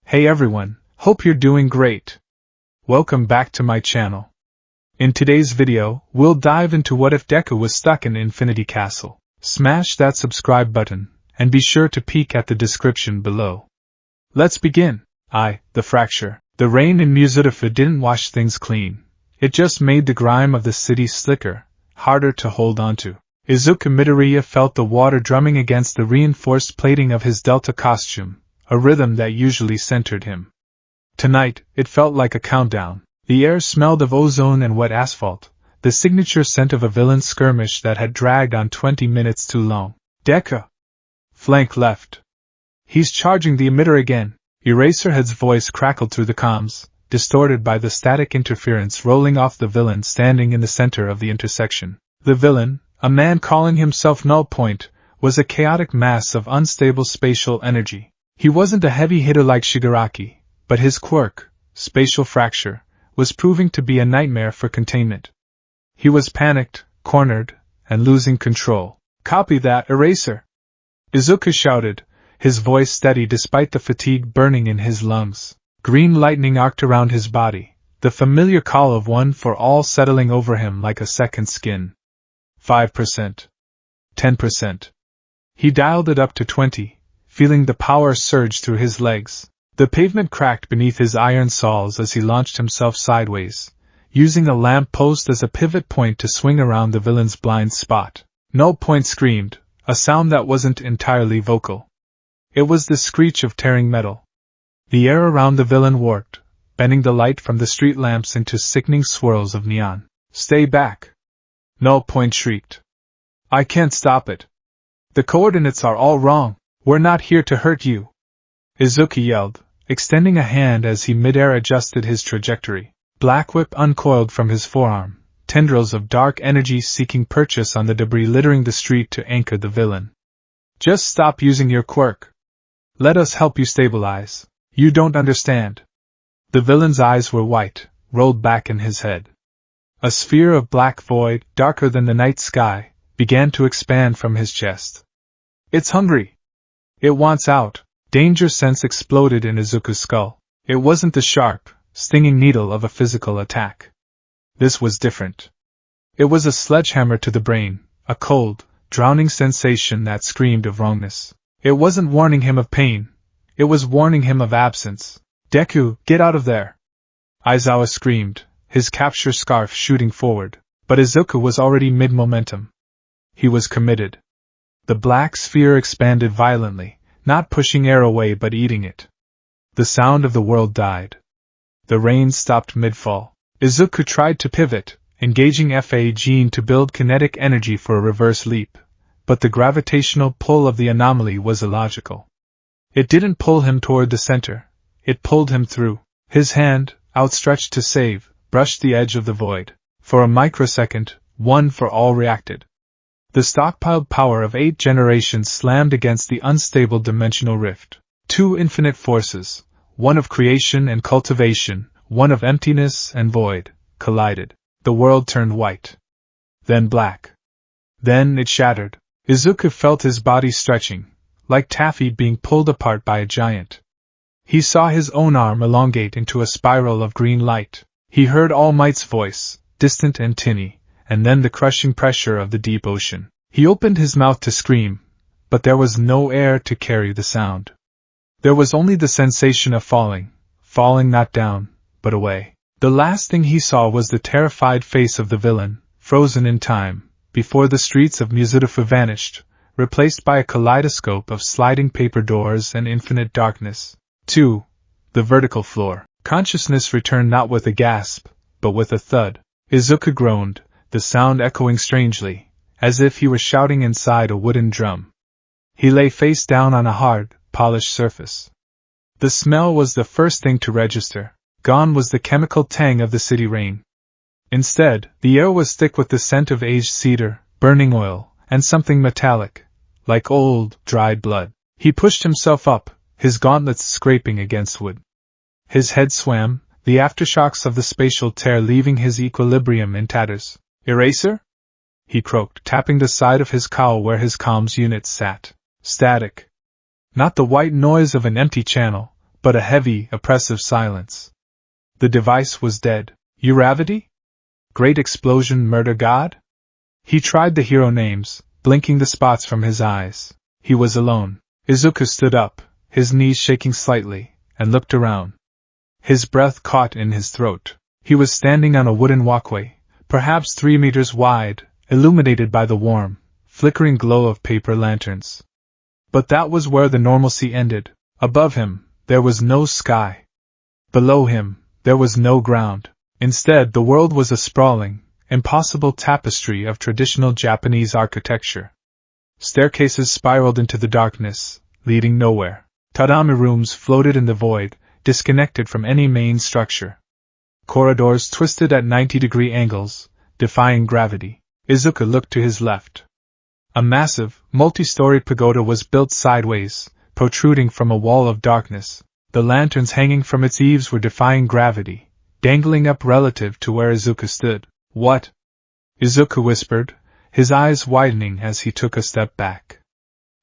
Hey everyone, hope you're doing great. Welcome back to my channel. In today's video, we'll dive into what if Deku was stuck in Infinity Castle. Smash that subscribe button, and be sure to peek at the description below. Let's begin. The fracture. The rain in Muzdalifa didn't wash things clean. It just made the grime of the city slicker, harder to hold onto. Izuku Midoriya felt the water drumming against the reinforced plating of his Delta costume, a rhythm that usually centered him. Tonight, it felt like a countdown. The air smelled of ozone and wet asphalt, the signature scent of a villain's skirmish that had dragged on 20 minutes too long. Deku! Flank left. He's charging the emitter again. Eraserhead's voice crackled through the comms, distorted by the static interference rolling off the villain standing in the center of the intersection. The villain, a man calling himself Null Point, was a chaotic mass of unstable spatial energy. He wasn't a heavy hitter like Shigaraki, but his quirk, spatial fracture, was proving to be a nightmare for containment. He was panicked, cornered, and losing control. Copy that, Eraser! Izuku shouted, his voice steady despite the fatigue burning in his lungs. Green lightning arced around his body, the familiar call of one for all settling over him like a second skin. 5%. 10%. He dialed it up to 20. Feeling the power surge through his legs. The pavement cracked beneath his iron soles as he launched himself sideways, using a lamp post as a pivot point to swing around the villain's blind spot. Null Point screamed, a sound that wasn't entirely vocal. It was the screech of tearing metal. The air around the villain warped, bending the light from the street lamps into sickening swirls of neon. Stay back! Null Point shrieked. I can't stop it. The coordinates are all wrong. We're not here to hurt you. Izuku yelled, extending a hand as he midair adjusted his trajectory. Black Whip uncoiled from his forearm, tendrils of dark energy seeking purchase on the debris littering the street to anchor the villain. Just stop using your quirk. Let us help you stabilize. You don't understand. The villain's eyes were white, rolled back in his head. A sphere of black void, darker than the night sky, began to expand from his chest. It's hungry. It wants out. Danger sense exploded in Izuku's skull. It wasn't the sharp, stinging needle of a physical attack. This was different. It was a sledgehammer to the brain, a cold, drowning sensation that screamed of wrongness. It wasn't warning him of pain. It was warning him of absence. Deku, get out of there! Aizawa screamed, his capture scarf shooting forward. But Izuku was already mid-momentum. He was committed. The black sphere expanded violently, not pushing air away but eating it. The sound of the world died. The rain stopped mid-fall. Izuku tried to pivot, engaging FA gene to build kinetic energy for a reverse leap, but the gravitational pull of the anomaly was illogical. It didn't pull him toward the center, it pulled him through. His hand, outstretched to save, brushed the edge of the void. For a microsecond, One for All reacted. The stockpiled power of 8 generations slammed against the unstable dimensional rift. 2 infinite forces, one of creation and cultivation, one of emptiness and void, collided. The world turned white. Then black. Then it shattered. Izuku felt his body stretching, like taffy being pulled apart by a giant. He saw his own arm elongate into a spiral of green light. He heard All Might's voice, distant and tinny, and then the crushing pressure of the deep ocean. He opened his mouth to scream, but there was no air to carry the sound. There was only the sensation of falling not down, but away. The last thing he saw was the terrified face of the villain, frozen in time, before the streets of Muzdalifa vanished, replaced by a kaleidoscope of sliding paper doors and infinite darkness. 2. The vertical floor. Consciousness returned not with a gasp, but with a thud. Izuku groaned, the sound echoing strangely, as if he were shouting inside a wooden drum. He lay face down on a hard, polished surface. The smell was the first thing to register. Gone was the chemical tang of the city rain. Instead, the air was thick with the scent of aged cedar, burning oil, and something metallic, like old, dried blood. He pushed himself up, his gauntlets scraping against wood. His head swam, the aftershocks of the spatial tear leaving his equilibrium in tatters. Eraser? He croaked, tapping the side of his cowl where his comms unit sat. Static. Not the white noise of an empty channel, but a heavy, oppressive silence. The device was dead. Uravity? Great explosion, murder god? He tried the hero names, blinking the spots from his eyes. He was alone. Izuku stood up, his knees shaking slightly, and looked around. His breath caught in his throat. He was standing on a wooden walkway, perhaps 3 meters wide, illuminated by the warm, flickering glow of paper lanterns. But that was where the normalcy ended. Above him, there was no sky. Below him, there was no ground. Instead, the world was a sprawling, impossible tapestry of traditional Japanese architecture. Staircases spiraled into the darkness, leading nowhere. Tatami rooms floated in the void, disconnected from any main structure. Corridors twisted at 90-degree angles, defying gravity. Izuku looked to his left. A massive, multi-storied pagoda was built sideways, protruding from a wall of darkness. The lanterns hanging from its eaves were defying gravity, dangling up relative to where Izuku stood. What? Izuku whispered, his eyes widening as he took a step back.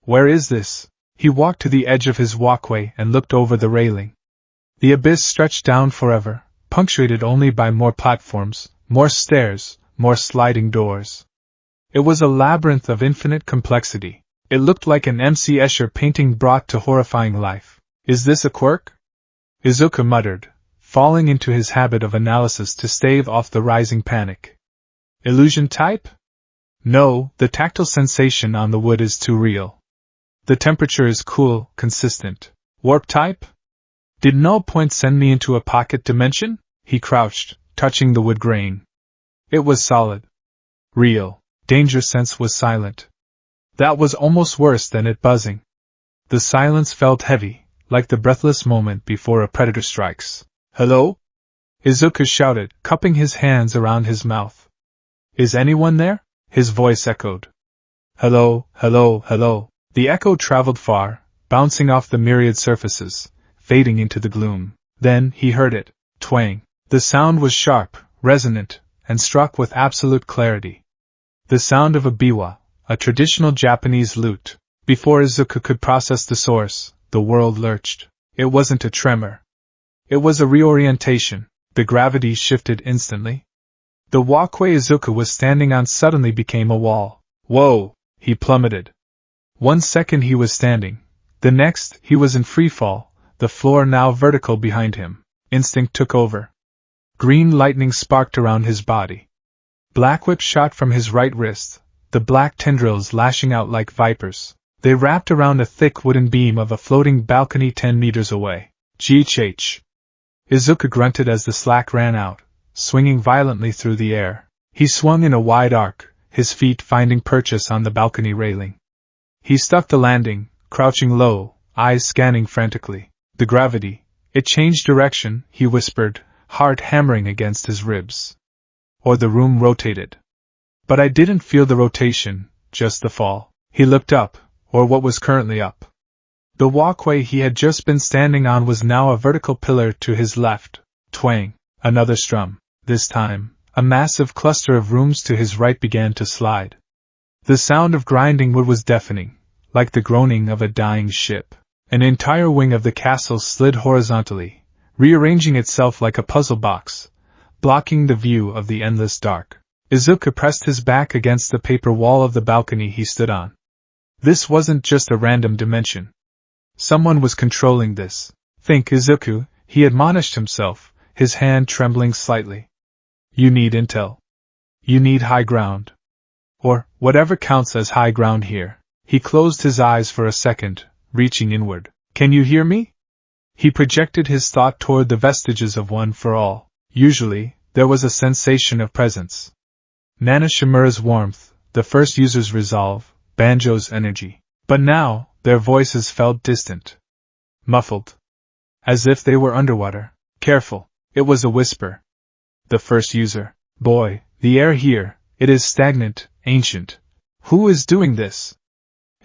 Where is this? He walked to the edge of his walkway and looked over the railing. The abyss stretched down forever, punctuated only by more platforms, more stairs, more sliding doors. It was a labyrinth of infinite complexity. It looked like an M.C. Escher painting brought to horrifying life. Is this a quirk? Izuku muttered, falling into his habit of analysis to stave off the rising panic. Illusion type? No, the tactile sensation on the wood is too real. The temperature is cool, consistent. Warp type? Did null point send me into a pocket dimension? He crouched, touching the wood grain. It was solid. Real. Danger sense was silent. That was almost worse than it buzzing. The silence felt heavy, like the breathless moment before a predator strikes. Hello? Izuku shouted, cupping his hands around his mouth. Is anyone there? His voice echoed. Hello, hello, hello. The echo traveled far, bouncing off the myriad surfaces, fading into the gloom. Then he heard it. Twang. The sound was sharp, resonant, and struck with absolute clarity. The sound of a biwa, a traditional Japanese lute. Before Izuku could process the source, the world lurched. It wasn't a tremor. It was a reorientation. The gravity shifted instantly. The walkway Izuku was standing on suddenly became a wall. Whoa! He plummeted. 1 second he was standing. The next, he was in freefall, the floor now vertical behind him. Instinct took over. Green lightning sparked around his body. Black whip shot from his right wrist, the black tendrils lashing out like vipers. They wrapped around a thick wooden beam of a floating balcony 10 meters away. GHH. Izuku grunted as the slack ran out, swinging violently through the air. He swung in a wide arc, his feet finding purchase on the balcony railing. He stuck the landing, crouching low, eyes scanning frantically. The gravity. It changed direction, he whispered, heart hammering against his ribs. Or the room rotated. But I didn't feel the rotation, just the fall. He looked up, or what was currently up. The walkway he had just been standing on was now a vertical pillar to his left. Twang. Another strum. This time, a massive cluster of rooms to his right began to slide. The sound of grinding wood was deafening, like the groaning of a dying ship. An entire wing of the castle slid horizontally, rearranging itself like a puzzle box, blocking the view of the endless dark. Izuku pressed his back against the paper wall of the balcony he stood on. This wasn't just a random dimension. Someone was controlling this. Think, Izuku, he admonished himself, his hand trembling slightly. You need intel. You need high ground. Or, whatever counts as high ground here. He closed his eyes for a second, reaching inward. Can you hear me? He projected his thought toward the vestiges of One for All. Usually, there was a sensation of presence. Nana Shimura's warmth, the first user's resolve, Banjo's energy. But now, their voices felt distant. Muffled. As if they were underwater. Careful. It was a whisper. The first user. Boy, the air here, it is stagnant, ancient. Who is doing this?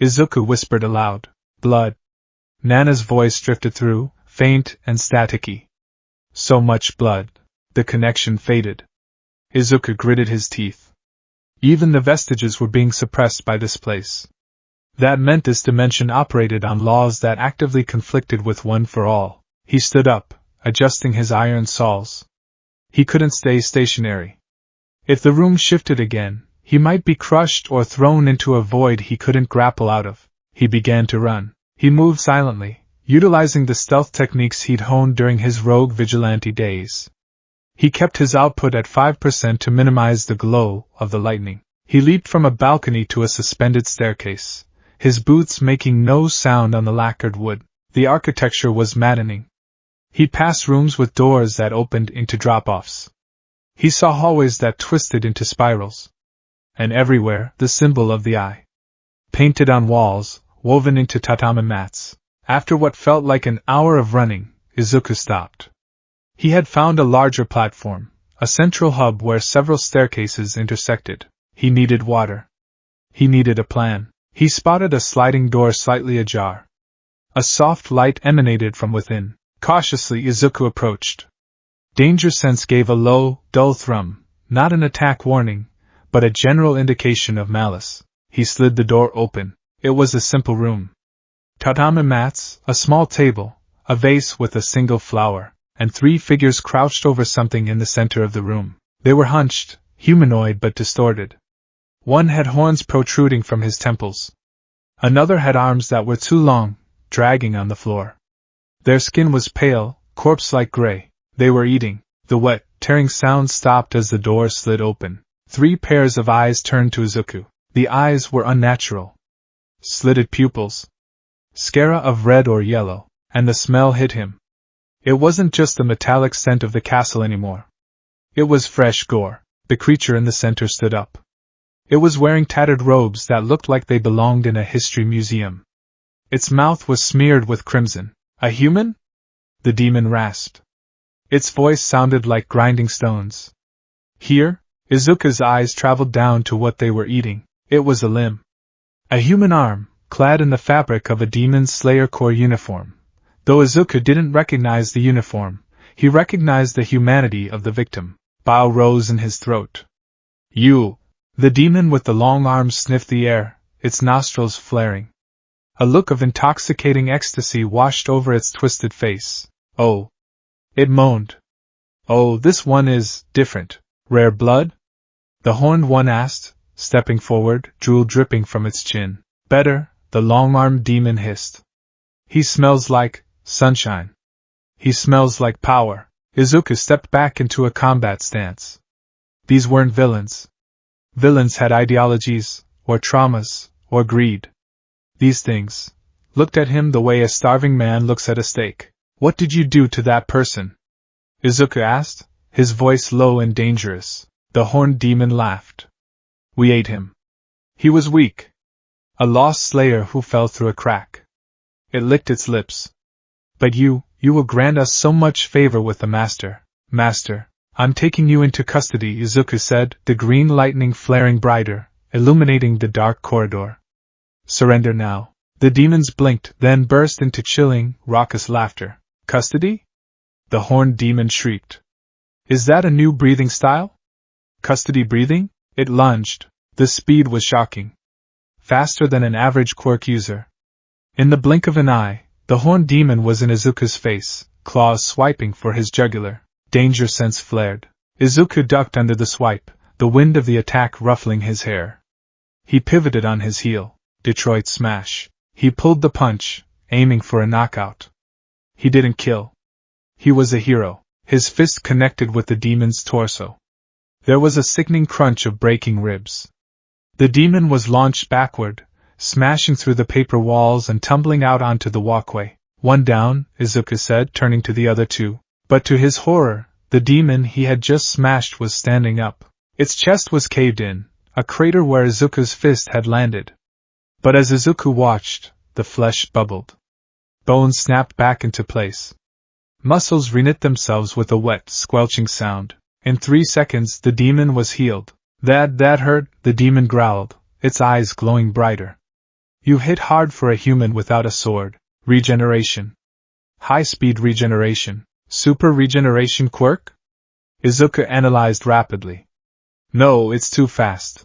Izuku whispered aloud. Blood. Nana's voice drifted through, faint and staticky. So much blood. The connection faded. Izuku gritted his teeth. Even the vestiges were being suppressed by this place. That meant this dimension operated on laws that actively conflicted with One for All. He stood up, adjusting his iron saws. He couldn't stay stationary. If the room shifted again, he might be crushed or thrown into a void he couldn't grapple out of. He began to run. He moved silently, utilizing the stealth techniques he'd honed during his rogue vigilante days. He kept his output at 5% to minimize the glow of the lightning. He leaped from a balcony to a suspended staircase, his boots making no sound on the lacquered wood. The architecture was maddening. He passed rooms with doors that opened into drop-offs. He saw hallways that twisted into spirals. And everywhere, the symbol of the eye. Painted on walls, woven into tatami mats. After what felt like an hour of running, Izuku stopped. He had found a larger platform, a central hub where several staircases intersected. He needed water. He needed a plan. He spotted a sliding door slightly ajar. A soft light emanated from within. Cautiously, Izuku approached. Danger sense gave a low, dull thrum, not an attack warning, but a general indication of malice. He slid the door open. It was a simple room. Tatami mats, a small table, a vase with a single flower, and 3 figures crouched over something in the center of the room. They were hunched, humanoid but distorted. One had horns protruding from his temples. Another had arms that were too long, dragging on the floor. Their skin was pale, corpse-like gray. They were eating. The wet, tearing sound stopped as the door slid open. 3 pairs of eyes turned to Izuku. The eyes were unnatural. Slitted pupils. Scara of red or yellow, and the smell hit him. It wasn't just the metallic scent of the castle anymore. It was fresh gore. The creature in the center stood up. It was wearing tattered robes that looked like they belonged in a history museum. Its mouth was smeared with crimson. A human? The demon rasped. Its voice sounded like grinding stones. Here? Izuku's eyes traveled down to what they were eating. It was a limb. A human arm, clad in the fabric of a demon slayer corps uniform. Though Izuku didn't recognize the uniform, he recognized the humanity of the victim. Bile rose in his throat. You! The demon with the long arms sniffed the air, its nostrils flaring. A look of intoxicating ecstasy washed over its twisted face. Oh! It moaned. Oh, this one is different. Rare blood? The horned one asked, stepping forward, drool dripping from its chin. Better, the long-armed demon hissed. He smells like sunshine. He smells like power. Izuku stepped back into a combat stance. These weren't villains. Villains had ideologies, or traumas, or greed. These things looked at him the way a starving man looks at a steak. What did you do to that person? Izuku asked, his voice low and dangerous. The horned demon laughed. We ate him. He was weak. A lost slayer who fell through a crack. It licked its lips. But you will grant us so much favor with the master. Master, I'm taking you into custody, Izuku said, the green lightning flaring brighter, illuminating the dark corridor. Surrender now. The demons blinked, then burst into chilling, raucous laughter. Custody? The horned demon shrieked. Is that a new breathing style? Custody breathing? It lunged. The speed was shocking. Faster than an average quirk user. In the blink of an eye, the horned demon was in Izuku's face, claws swiping for his jugular. Danger sense flared. Izuku ducked under the swipe, the wind of the attack ruffling his hair. He pivoted on his heel. Detroit smash. He pulled the punch, aiming for a knockout. He didn't kill. He was a hero. His fist connected with the demon's torso. There was a sickening crunch of breaking ribs. The demon was launched backward, smashing through the paper walls and tumbling out onto the walkway. One down, Izuku said, turning to the other 2. But to his horror, the demon he had just smashed was standing up. Its chest was caved in, a crater where Izuku's fist had landed. But as Izuku watched, the flesh bubbled. Bones snapped back into place. Muscles reknit themselves with a wet, squelching sound. In 3 seconds, the demon was healed. That hurt, the demon growled, its eyes glowing brighter. You hit hard for a human without a sword. Regeneration. High-speed regeneration. Super regeneration quirk? Izuku analyzed rapidly. No, it's too fast.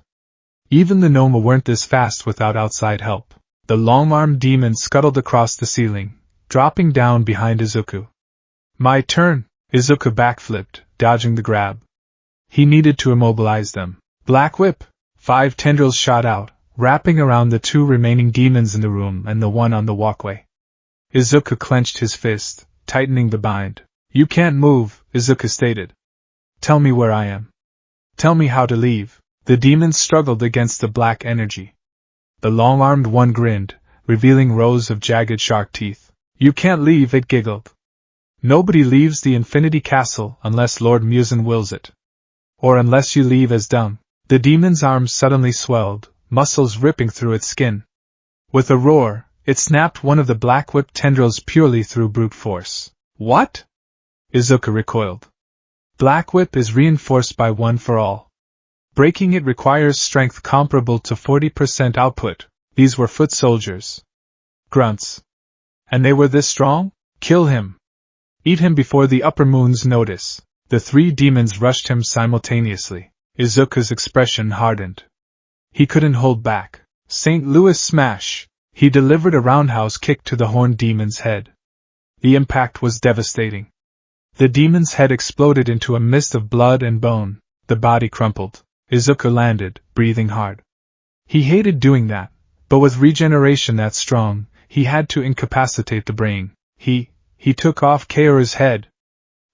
Even the Noma weren't this fast without outside help. The long-armed demon scuttled across the ceiling, dropping down behind Izuku. My turn! Izuku backflipped, dodging the grab. He needed to immobilize them. Black whip! 5 tendrils shot out, wrapping around the 2 remaining demons in the room and the one on the walkway. Izuku clenched his fist, tightening the bind. You can't move, Izuku stated. Tell me where I am. Tell me how to leave. The demons struggled against the black energy. The long-armed one grinned, revealing rows of jagged shark teeth. You can't leave, it giggled. Nobody leaves the Infinity Castle unless Lord Musin wills it. Or unless you leave as dung. The demon's arms suddenly swelled, muscles ripping through its skin. With a roar, it snapped one of the black whip tendrils purely through brute force. What? Izuku recoiled. Black whip is reinforced by one for all. Breaking it requires strength comparable to 40% output. These were foot soldiers. Grunts. And they were this strong? Kill him. Eat him before the upper moons notice. The 3 demons rushed him simultaneously. Izuku's expression hardened. He couldn't hold back. St. Louis smash! He delivered a roundhouse kick to the horned demon's head. The impact was devastating. The demon's head exploded into a mist of blood and bone. The body crumpled. Izuku landed, breathing hard. He hated doing that, but with regeneration that strong, he had to incapacitate the brain. He took off Kaoru's head.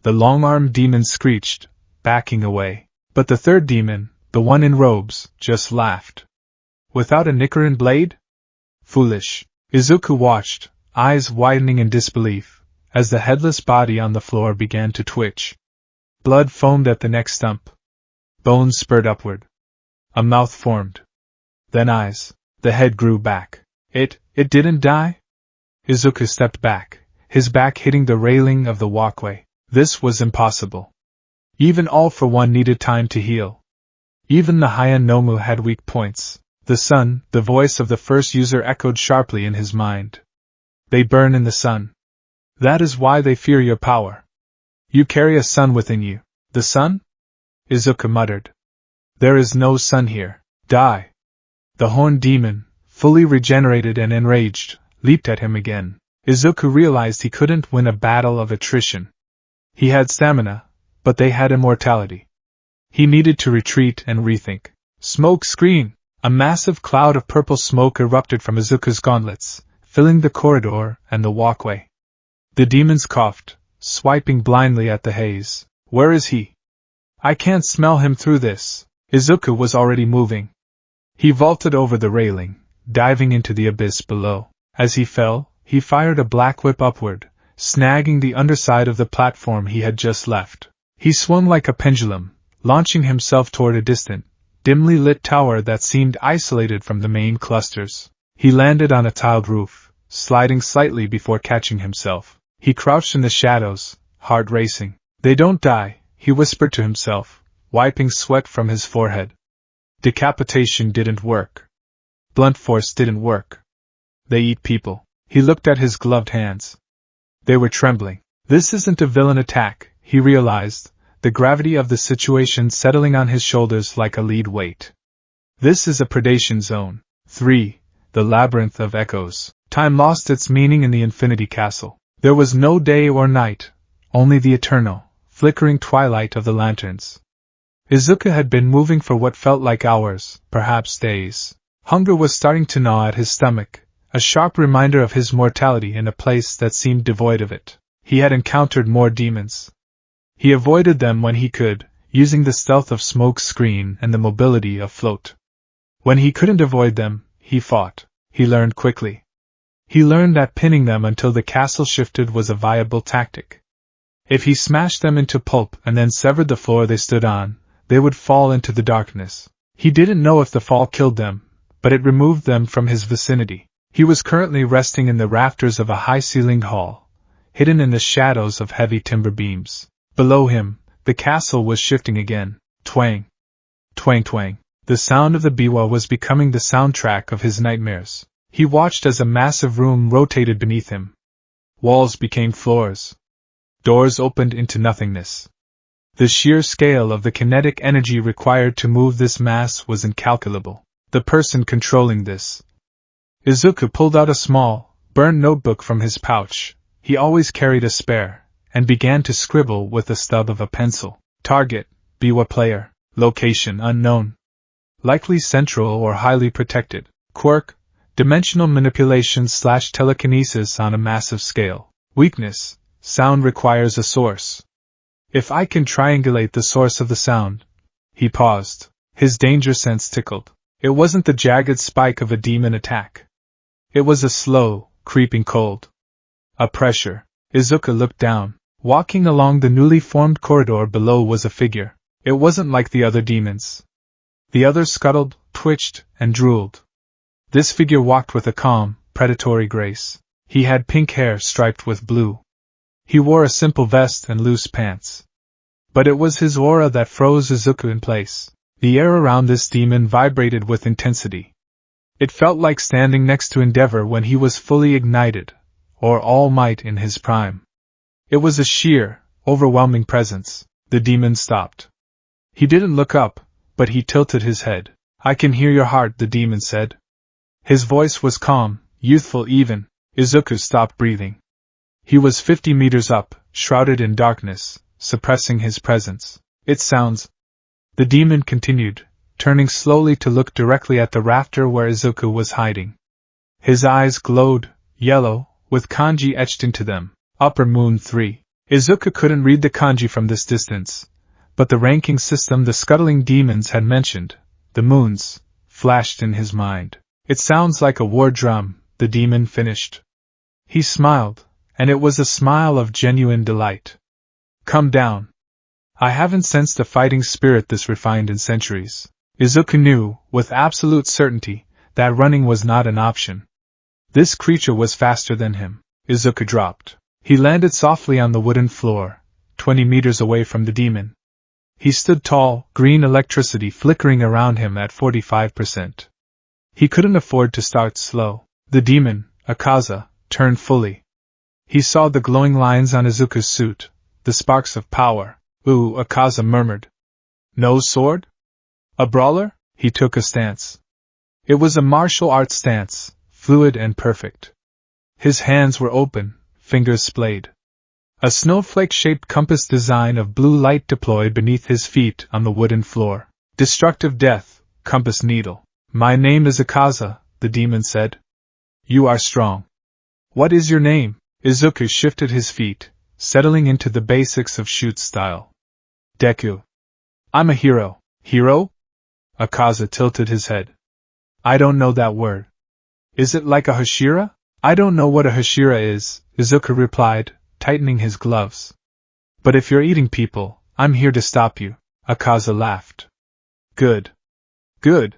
The long-armed demon screeched, backing away. But the 3rd demon, the one in robes, just laughed. Without a Nichiren blade? Foolish. Izuku watched, eyes widening in disbelief, as the headless body on the floor began to twitch. Blood foamed at the neck stump. Bones spurred upward. A mouth formed. Then eyes. The head grew back. It didn't die? Izuku stepped back, his back hitting the railing of the walkway. This was impossible. Even All for One needed time to heal. Even the Haya Nomu had weak points. The sun, the voice of the first user echoed sharply in his mind. They burn in the sun. That is why they fear your power. You carry a sun within you. The sun? Izuku muttered. There is no sun here. Die. The horned demon, fully regenerated and enraged, leaped at him again. Izuku realized he couldn't win a battle of attrition. He had stamina, but they had immortality. He needed to retreat and rethink. Smoke screen! A massive cloud of purple smoke erupted from Izuku's gauntlets, filling the corridor and the walkway. The demons coughed, swiping blindly at the haze. Where is he? I can't smell him through this. Izuku was already moving. He vaulted over the railing, diving into the abyss below. As he fell, he fired a black whip upward, snagging the underside of the platform he had just left. He swung like a pendulum, launching himself toward a distant, dimly lit tower that seemed isolated from the main clusters. He landed on a tiled roof, sliding slightly before catching himself. He crouched in the shadows, heart racing. They don't die, he whispered to himself, wiping sweat from his forehead. Decapitation didn't work. Blunt force didn't work. They eat people. He looked at his gloved hands. They were trembling. This isn't a villain attack, he realized, the gravity of the situation settling on his shoulders like a lead weight. This is a predation zone. 3. The Labyrinth of Echoes. Time lost its meaning in the Infinity Castle. There was no day or night, only the eternal, flickering twilight of the lanterns. Izuku had been moving for what felt like hours, perhaps days. Hunger was starting to gnaw at his stomach, a sharp reminder of his mortality in a place that seemed devoid of it. He had encountered more demons. He avoided them when he could, using the stealth of smoke screen and the mobility of float. When he couldn't avoid them, he fought. He learned quickly. He learned that pinning them until the castle shifted was a viable tactic. If he smashed them into pulp and then severed the floor they stood on, they would fall into the darkness. He didn't know if the fall killed them, but it removed them from his vicinity. He was currently resting in the rafters of a high-ceilinged hall, hidden in the shadows of heavy timber beams. Below him, the castle was shifting again. Twang. Twang twang. The sound of the biwa was becoming the soundtrack of his nightmares. He watched as a massive room rotated beneath him. Walls became floors. Doors opened into nothingness. The sheer scale of the kinetic energy required to move this mass was incalculable. The person controlling this. Izuku pulled out a small, burned notebook from his pouch. He always carried a spare, and began to scribble with the stub of a pencil. Target, Biwa player, location unknown. Likely central or highly protected. Quirk, dimensional manipulation / telekinesis on a massive scale. Weakness, sound requires a source. If I can triangulate the source of the sound. He paused. His danger sense tickled. It wasn't the jagged spike of a demon attack. It was a slow, creeping cold. A pressure. Izuku looked down. Walking along the newly formed corridor below was a figure. It wasn't like the other demons. The others scuttled, twitched, and drooled. This figure walked with a calm, predatory grace. He had pink hair striped with blue. He wore a simple vest and loose pants. But it was his aura that froze Izuku in place. The air around this demon vibrated with intensity. It felt like standing next to Endeavor when he was fully ignited, or All Might in his prime. It was a sheer, overwhelming presence. The demon stopped. He didn't look up, but he tilted his head. I can hear your heart, the demon said. His voice was calm, youthful even. Izuku stopped breathing. He was 50 meters up, shrouded in darkness, suppressing his presence. It sounds. The demon continued, turning slowly to look directly at the rafter where Izuku was hiding. His eyes glowed, yellow, with kanji etched into them. Upper Moon 3. Izuku couldn't read the kanji from this distance, but the ranking system the scuttling demons had mentioned, the moons, flashed in his mind. It sounds like a war drum, the demon finished. He smiled, and it was a smile of genuine delight. Come down. I haven't sensed a fighting spirit this refined in centuries. Izuku knew, with absolute certainty, that running was not an option. This creature was faster than him. Izuku dropped. He landed softly on the wooden floor, 20 meters away from the demon. He stood tall, green electricity flickering around him at 45%. He couldn't afford to start slow. The demon, Akaza, turned fully. He saw the glowing lines on Izuku's suit, the sparks of power. Ooh, Akaza murmured. No sword? A brawler? He took a stance. It was a martial arts stance, fluid and perfect. His hands were open, fingers splayed. A snowflake-shaped compass design of blue light deployed beneath his feet on the wooden floor. Destructive death, compass needle. My name is Akaza, the demon said. You are strong. What is your name? Izuku shifted his feet, settling into the basics of shoot style. Deku. I'm a hero. Hero? Akaza tilted his head. I don't know that word. Is it like a Hashira? I don't know what a Hashira is, Izuku replied, tightening his gloves. But if you're eating people, I'm here to stop you. Akaza laughed. Good. Good.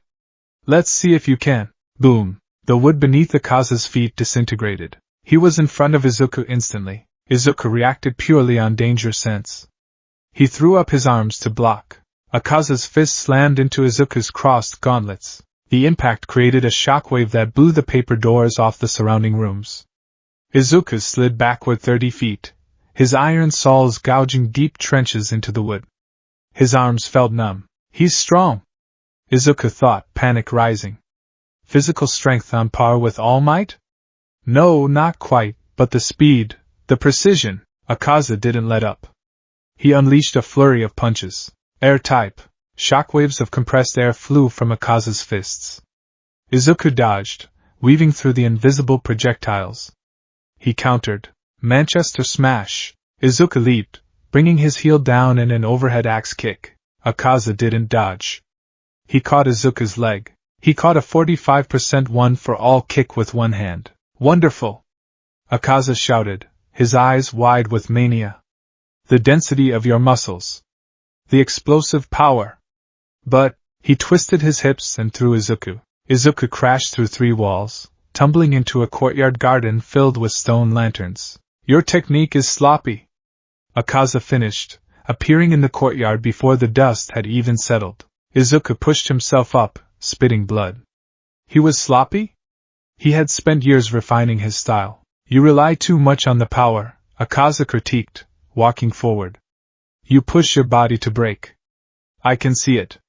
Let's see if you can. Boom. The wood beneath Akaza's feet disintegrated. He was in front of Izuku instantly. Izuku reacted purely on danger sense. He threw up his arms to block. Akaza's fist slammed into Izuku's crossed gauntlets. The impact created a shockwave that blew the paper doors off the surrounding rooms. Izuku slid backward 30 feet, his iron saws gouging deep trenches into the wood. His arms felt numb. He's strong, Izuku thought, panic rising. Physical strength on par with All Might? No, not quite, but the speed, the precision. Akaza didn't let up. He unleashed a flurry of punches. Air type. Shockwaves of compressed air flew from Akaza's fists. Izuku dodged, weaving through the invisible projectiles. He countered. Manchester smash. Izuku leaped, bringing his heel down in an overhead axe kick. Akaza didn't dodge. He caught Izuku's leg. He caught a 45% one-for-all kick with one hand. Wonderful! Akaza shouted, his eyes wide with mania. The density of your muscles. The explosive power. But, he twisted his hips and threw Izuku. Izuku crashed through 3 walls, tumbling into a courtyard garden filled with stone lanterns. Your technique is sloppy. Akaza finished, appearing in the courtyard before the dust had even settled. Izuku pushed himself up, spitting blood. He was sloppy? He had spent years refining his style. You rely too much on the power, Akaza critiqued, walking forward. You push your body to break. I can see it.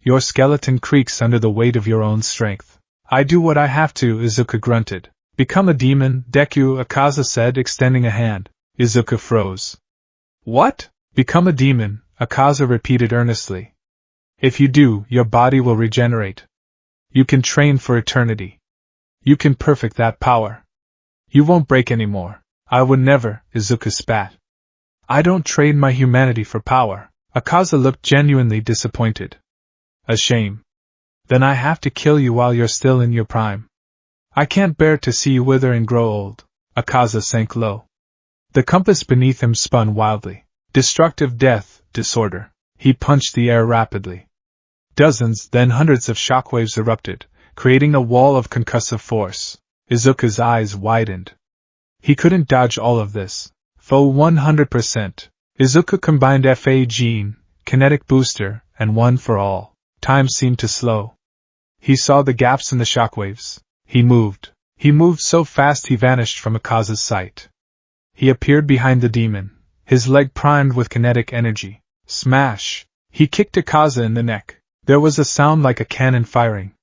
Your skeleton creaks under the weight of your own strength. I do what I have to, Izuku grunted. Become a demon, Deku, Akaza said, extending a hand. Izuku froze. What? Become a demon, Akaza repeated earnestly. If you do, your body will regenerate. You can train for eternity. You can perfect that power. You won't break anymore. I would never, Izuku spat. I don't trade my humanity for power. Akaza looked genuinely disappointed. A shame. Then I have to kill you while you're still in your prime. I can't bear to see you wither and grow old. Akaza sank low. The compass beneath him spun wildly. Destructive death, disorder. He punched the air rapidly. Dozens, then hundreds of shockwaves erupted, creating a wall of concussive force. Izuku's eyes widened. He couldn't dodge all of this. Foe 100%. Izuku combined FA gene, kinetic booster, and one for all. Time seemed to slow. He saw the gaps in the shockwaves. He moved. He moved so fast he vanished from Akaza's sight. He appeared behind the demon, his leg primed with kinetic energy. Smash! He kicked Akaza in the neck. There was a sound like a cannon firing.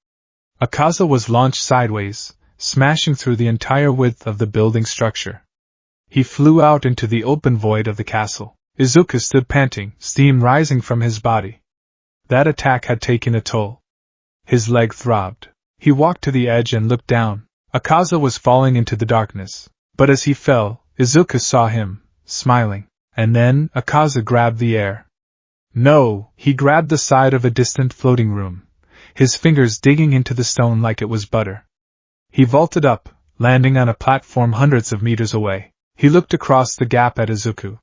Akaza was launched sideways, smashing through the entire width of the building structure. He flew out into the open void of the castle. Izuku stood panting, steam rising from his body. That attack had taken a toll. His leg throbbed. He walked to the edge and looked down. Akaza was falling into the darkness. But as he fell, Izuku saw him, smiling. And then, Akaza grabbed the air. No, he grabbed the side of a distant floating room, his fingers digging into the stone like it was butter. He vaulted up, landing on a platform hundreds of meters away. He looked across the gap at Izuku.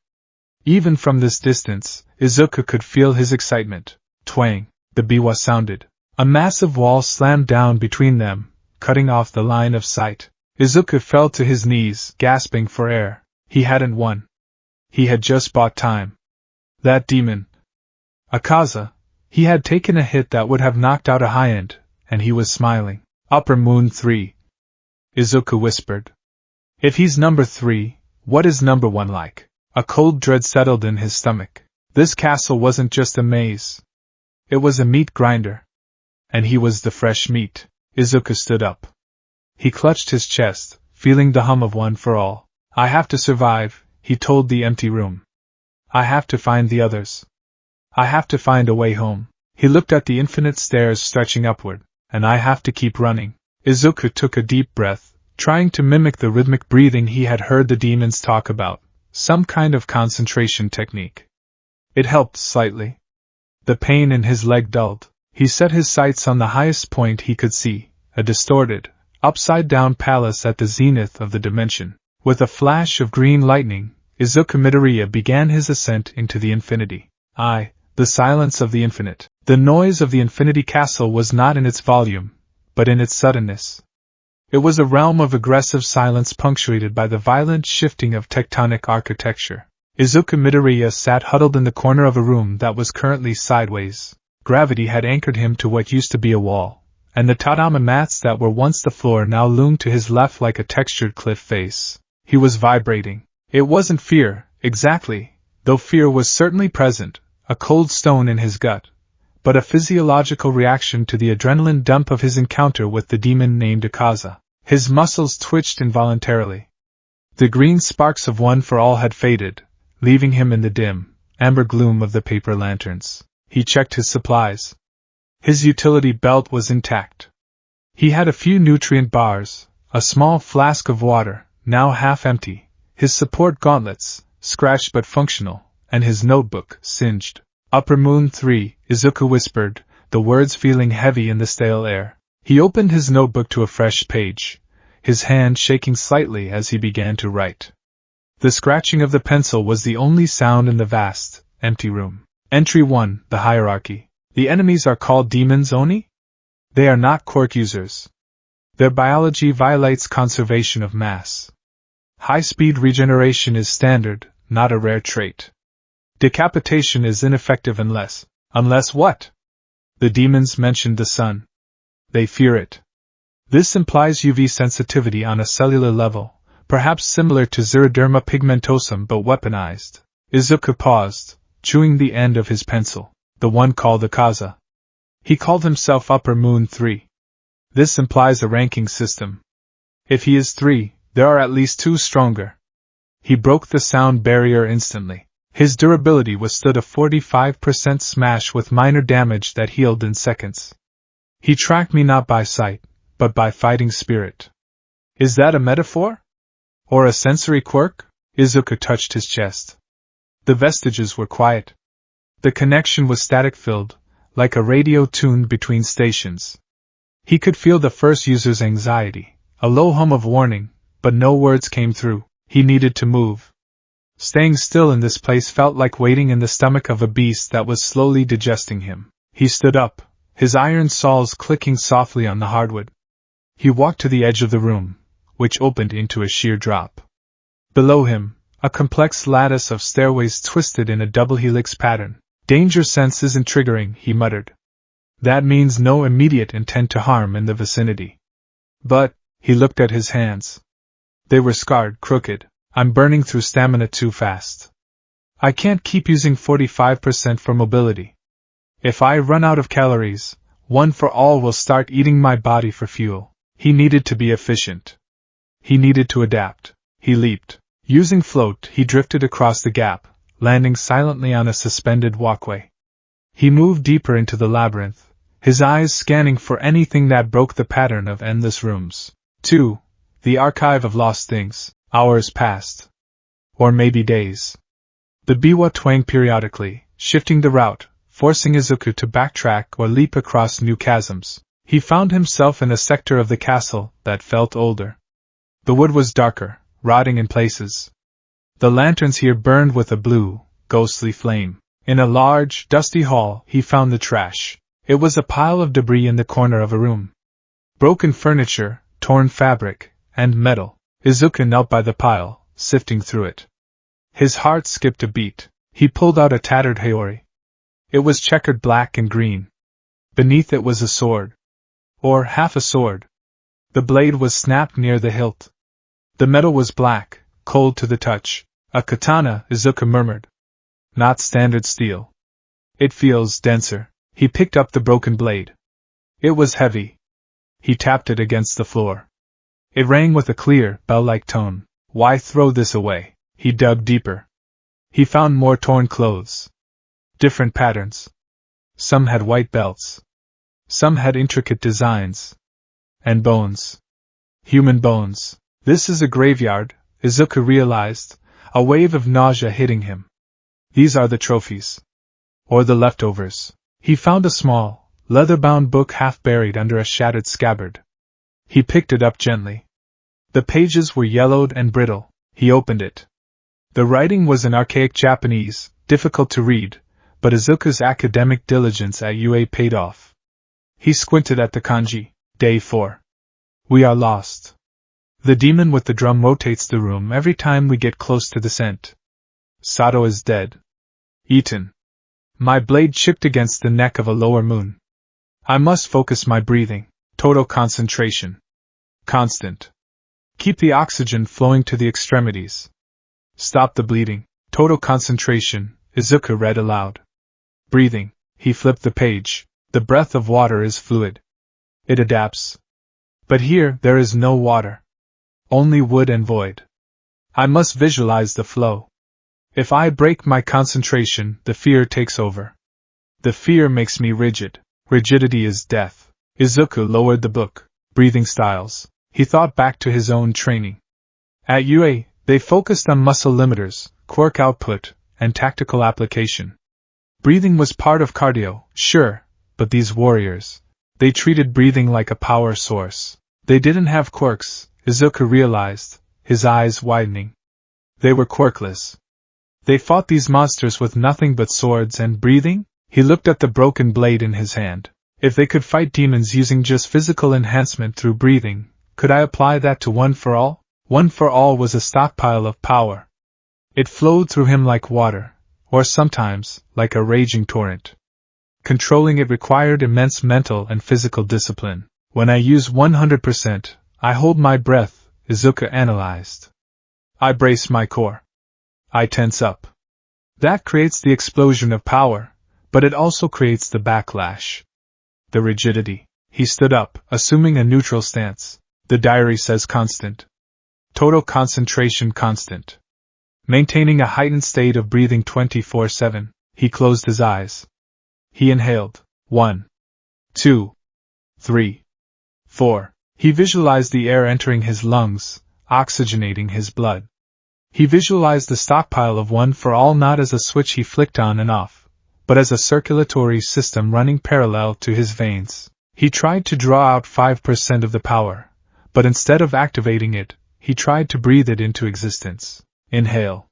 Even from this distance, Izuku could feel his excitement. Twang! The biwa sounded. A massive wall slammed down between them, cutting off the line of sight. Izuku fell to his knees, gasping for air. He hadn't won. He had just bought time. That demon. Akaza. He had taken a hit that would have knocked out a high-end, and he was smiling. Upper Moon 3. Izuku whispered. If he's number 3, what is number 1 like? A cold dread settled in his stomach. This castle wasn't just a maze. It was a meat grinder. And he was the fresh meat. Izuku stood up. He clutched his chest, feeling the hum of one for all. I have to survive, he told the empty room. I have to find the others. I have to find a way home. He looked at the infinite stairs stretching upward, and I have to keep running. Izuku took a deep breath, trying to mimic the rhythmic breathing he had heard the demons talk about, some kind of concentration technique. It helped slightly. The pain in his leg dulled. He set his sights on the highest point he could see, a distorted, upside-down palace at the zenith of the dimension. With a flash of green lightning, Izuku Midoriya began his ascent into the infinity. The silence of the infinite. The noise of the infinity castle was not in its volume, but in its suddenness. It was a realm of aggressive silence punctuated by the violent shifting of tectonic architecture. Izuku Midoriya sat huddled in the corner of a room that was currently sideways. Gravity had anchored him to what used to be a wall, and the tatami mats that were once the floor now loomed to his left like a textured cliff face. He was vibrating. It wasn't fear, exactly, though fear was certainly present, a cold stone in his gut, but a physiological reaction to the adrenaline dump of his encounter with the demon named Akaza. His muscles twitched involuntarily. The green sparks of One for All had faded, leaving him in the dim, amber gloom of the paper lanterns. He checked his supplies. His utility belt was intact. He had a few nutrient bars, a small flask of water, now half empty, his support gauntlets, scratched but functional, and his notebook, singed. Upper Moon 3, Izuku whispered, the words feeling heavy in the stale air. He opened his notebook to a fresh page, his hand shaking slightly as he began to write. The scratching of the pencil was the only sound in the vast, empty room. Entry 1, the hierarchy. The enemies are called demons Oni? They are not quirk users. Their biology violates conservation of mass. High-speed regeneration is standard, not a rare trait. Decapitation is ineffective unless what? The demons mentioned the sun. They fear it. This implies UV sensitivity on a cellular level, perhaps similar to xeroderma pigmentosum but weaponized. Izuku paused, chewing the end of his pencil. The one called Akaza. He called himself Upper Moon 3. This implies a ranking system. If he is 3, there are at least 2 stronger. He broke the sound barrier instantly. His durability withstood a 45% smash with minor damage that healed in seconds. He tracked me not by sight, but by fighting spirit. Is that a metaphor? Or a sensory quirk? Izuku touched his chest. The vestiges were quiet. The connection was static-filled, like a radio tuned between stations. He could feel the first user's anxiety, a low hum of warning, but no words came through. He needed to move. Staying still in this place felt like waiting in the stomach of a beast that was slowly digesting him. He stood up, his iron soles clicking softly on the hardwood. He walked to the edge of the room, which opened into a sheer drop. Below him, a complex lattice of stairways twisted in a double helix pattern. Danger sense isn't triggering, he muttered. That means no immediate intent to harm in the vicinity. But, he looked at his hands. They were scarred, crooked. I'm burning through stamina too fast. I can't keep using 45% for mobility. If I run out of calories, One for All will start eating my body for fuel. He needed to be efficient. He needed to adapt. He leaped. Using float, he drifted across the gap, landing silently on a suspended walkway. He moved deeper into the labyrinth, his eyes scanning for anything that broke the pattern of endless rooms. 2. The archive of lost things. Hours passed. Or maybe days. The biwa twanged periodically, shifting the route, forcing Izuku to backtrack or leap across new chasms. He found himself in a sector of the castle that felt older. The wood was darker, rotting in places. The lanterns here burned with a blue, ghostly flame. In a large, dusty hall, he found the trash. It was a pile of debris in the corner of a room. Broken furniture, torn fabric, and metal. Izuku knelt by the pile, sifting through it. His heart skipped a beat. He pulled out a tattered haori. It was checkered black and green. Beneath it was a sword. Or half a sword. The blade was snapped near the hilt. The metal was black, cold to the touch. A katana, Izuku murmured. Not standard steel. It feels denser. He picked up the broken blade. It was heavy. He tapped it against the floor. It rang with a clear, bell-like tone. Why throw this away? He dug deeper. He found more torn clothes. Different patterns. Some had white belts. Some had intricate designs. And bones. Human bones. This is a graveyard, Izuku realized, a wave of nausea hitting him. These are the trophies. Or the leftovers. He found a small, leather-bound book half buried under a shattered scabbard. He picked it up gently. The pages were yellowed and brittle. He opened it. The writing was in archaic Japanese, difficult to read, but Izuku's academic diligence at UA paid off. He squinted at the kanji. Day 4. We are lost. The demon with the drum rotates the room every time we get close to the scent. Sato is dead. Eaten. My blade chipped against the neck of a lower moon. I must focus my breathing. Total concentration. Constant. Keep the oxygen flowing to the extremities. Stop the bleeding. Total concentration, Izuku read aloud. Breathing. He flipped the page. The breath of water is fluid. It adapts. But here, there is no water. Only wood and void. I must visualize the flow. If I break my concentration, the fear takes over. The fear makes me rigid. Rigidity is death. Izuku lowered the book. Breathing styles. He thought back to his own training. At UA, they focused on muscle limiters, quirk output, and tactical application. Breathing was part of cardio, sure, but these warriors, they treated breathing like a power source. They didn't have quirks, Izuku realized, his eyes widening. They were quirkless. They fought these monsters with nothing but swords and breathing? He looked at the broken blade in his hand. If they could fight demons using just physical enhancement through breathing, could I apply that to One for All? One for All was a stockpile of power. It flowed through him like water, or sometimes, like a raging torrent. Controlling it required immense mental and physical discipline. When I use 100%, I hold my breath, Izuku analyzed. I brace my core. I tense up. That creates the explosion of power, but it also creates the backlash. The rigidity. He stood up, assuming a neutral stance. The diary says constant. Total concentration constant. Maintaining a heightened state of breathing 24/7, he closed his eyes. He inhaled. 1, 2, 3, 4. He visualized the air entering his lungs, oxygenating his blood. He visualized the stockpile of one for all not as a switch he flicked on and off, but as a circulatory system running parallel to his veins. He tried to draw out 5% of the power, but instead of activating it, he tried to breathe it into existence. Inhale.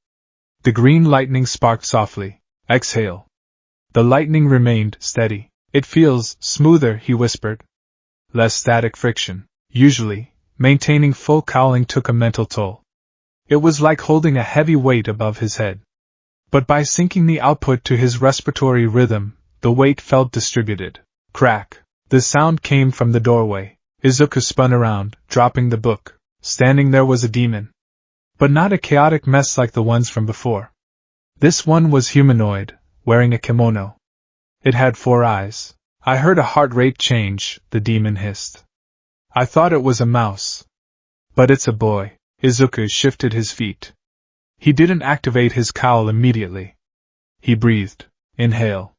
The green lightning sparked softly. Exhale. The lightning remained steady. It feels smoother, he whispered. Less static friction. Usually, maintaining full cowling took a mental toll. It was like holding a heavy weight above his head. But by syncing the output to his respiratory rhythm, the weight felt distributed. Crack. The sound came from the doorway. Izuku spun around, dropping the book. Standing there was a demon. But not a chaotic mess like the ones from before. This one was humanoid, wearing a kimono. It had 4 eyes. I heard a heart rate change, the demon hissed. I thought it was a mouse. But it's a boy. Izuku shifted his feet. He didn't activate his cowl immediately. He breathed. Inhale.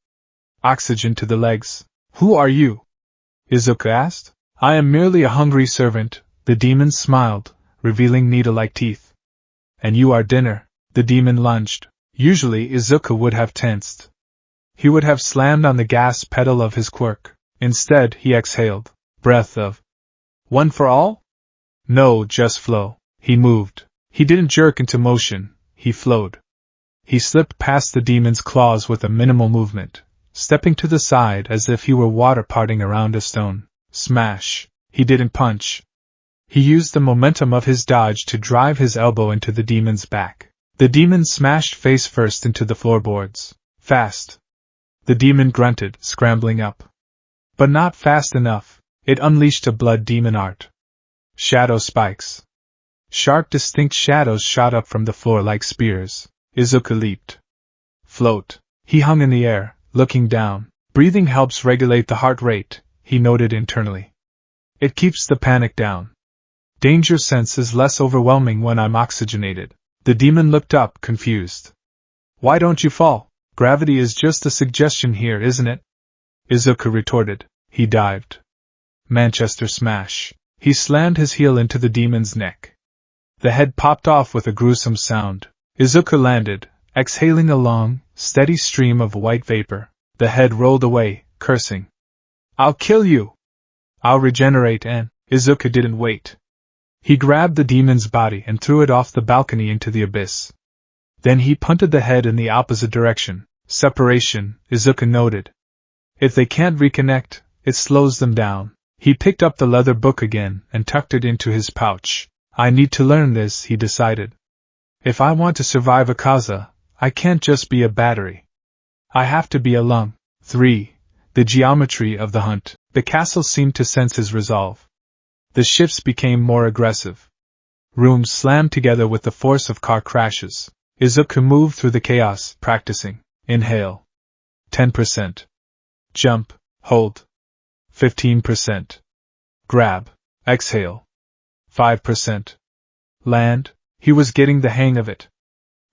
Oxygen to the legs. Who are you? Izuku asked. I am merely a hungry servant, the demon smiled, revealing needle-like teeth. And you are dinner, the demon lunged. Usually Izuku would have tensed. He would have slammed on the gas pedal of his quirk. Instead, he exhaled. Breath of. One for all? No, just flow. He moved. He didn't jerk into motion, he flowed. He slipped past the demon's claws with a minimal movement, stepping to the side as if he were water parting around a stone. Smash. He didn't punch. He used the momentum of his dodge to drive his elbow into the demon's back. The demon smashed face first into the floorboards. Fast. The demon grunted, scrambling up. But not fast enough. It unleashed a blood demon art. Shadow spikes. Sharp, distinct shadows shot up from the floor like spears. Izuku leaped. Float. He hung in the air, looking down. Breathing helps regulate the heart rate, he noted internally. It keeps the panic down. Danger sense is less overwhelming when I'm oxygenated. The demon looked up, confused. Why don't you fall? Gravity is just a suggestion here, isn't it? Izuku retorted. He dived. Manchester smash. He slammed his heel into the demon's neck. The head popped off with a gruesome sound. Izuku landed, exhaling a long, steady stream of white vapor. The head rolled away, cursing. I'll kill you! I'll regenerate and… Izuku didn't wait. He grabbed the demon's body and threw it off the balcony into the abyss. Then he punted the head in the opposite direction. Separation, Izuku noted. If they can't reconnect, it slows them down. He picked up the leather book again and tucked it into his pouch. I need to learn this, he decided. If I want to survive Akaza, I can't just be a battery. I have to be a lung. 3. The geometry of the hunt. The castle seemed to sense his resolve. The shifts became more aggressive. Rooms slammed together with the force of car crashes. Izuku moved through the chaos, practicing. Inhale. 10%. Jump. Hold. 15%. Grab. Exhale. 5%. Land. He was getting the hang of it.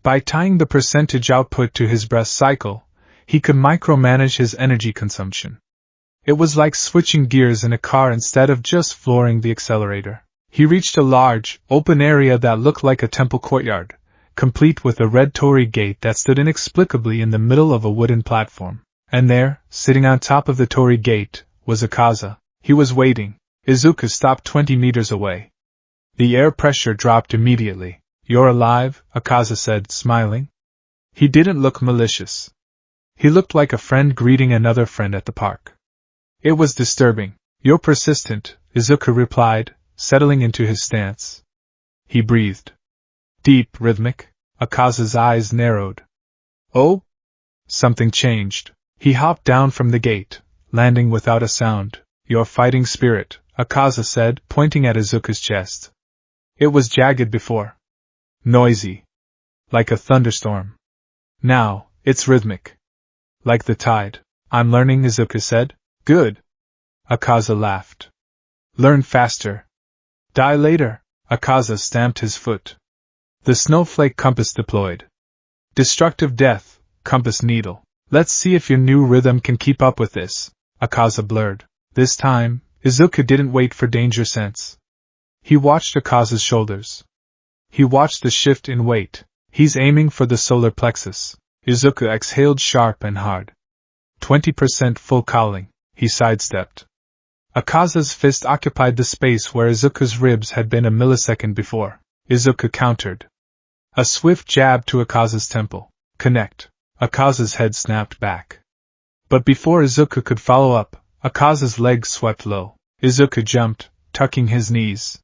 By tying the percentage output to his breath cycle, he could micromanage his energy consumption. It was like switching gears in a car instead of just flooring the accelerator. He reached a large, open area that looked like a temple courtyard, complete with a red torii gate that stood inexplicably in the middle of a wooden platform. And there, sitting on top of the torii gate, was Akaza. He was waiting. Izuku stopped 20 meters away. The air pressure dropped immediately. You're alive, Akaza said, smiling. He didn't look malicious. He looked like a friend greeting another friend at the park. It was disturbing. You're persistent, Izuku replied, settling into his stance. He breathed. Deep, rhythmic. Akaza's eyes narrowed. Oh? Something changed. He hopped down from the gate, landing without a sound. Your fighting spirit, Akaza said, pointing at Izuku's chest. It was jagged before. Noisy. Like a thunderstorm. Now, it's rhythmic. Like the tide. I'm learning, Izuku said. Good. Akaza laughed. Learn faster. Die later. Akaza stamped his foot. The snowflake compass deployed. Destructive death, compass needle. Let's see if your new rhythm can keep up with this, Akaza blurred. This time, Izuku didn't wait for danger sense. He watched Akaza's shoulders. He watched the shift in weight. He's aiming for the solar plexus. Izuku exhaled sharp and hard. 20% full cowling. He sidestepped. Akaza's fist occupied the space where Izuku's ribs had been a millisecond before. Izuku countered. A swift jab to Akaza's temple. Connect. Akaza's head snapped back. But before Izuku could follow up, Akaza's legs swept low. Izuku jumped, tucking his knees.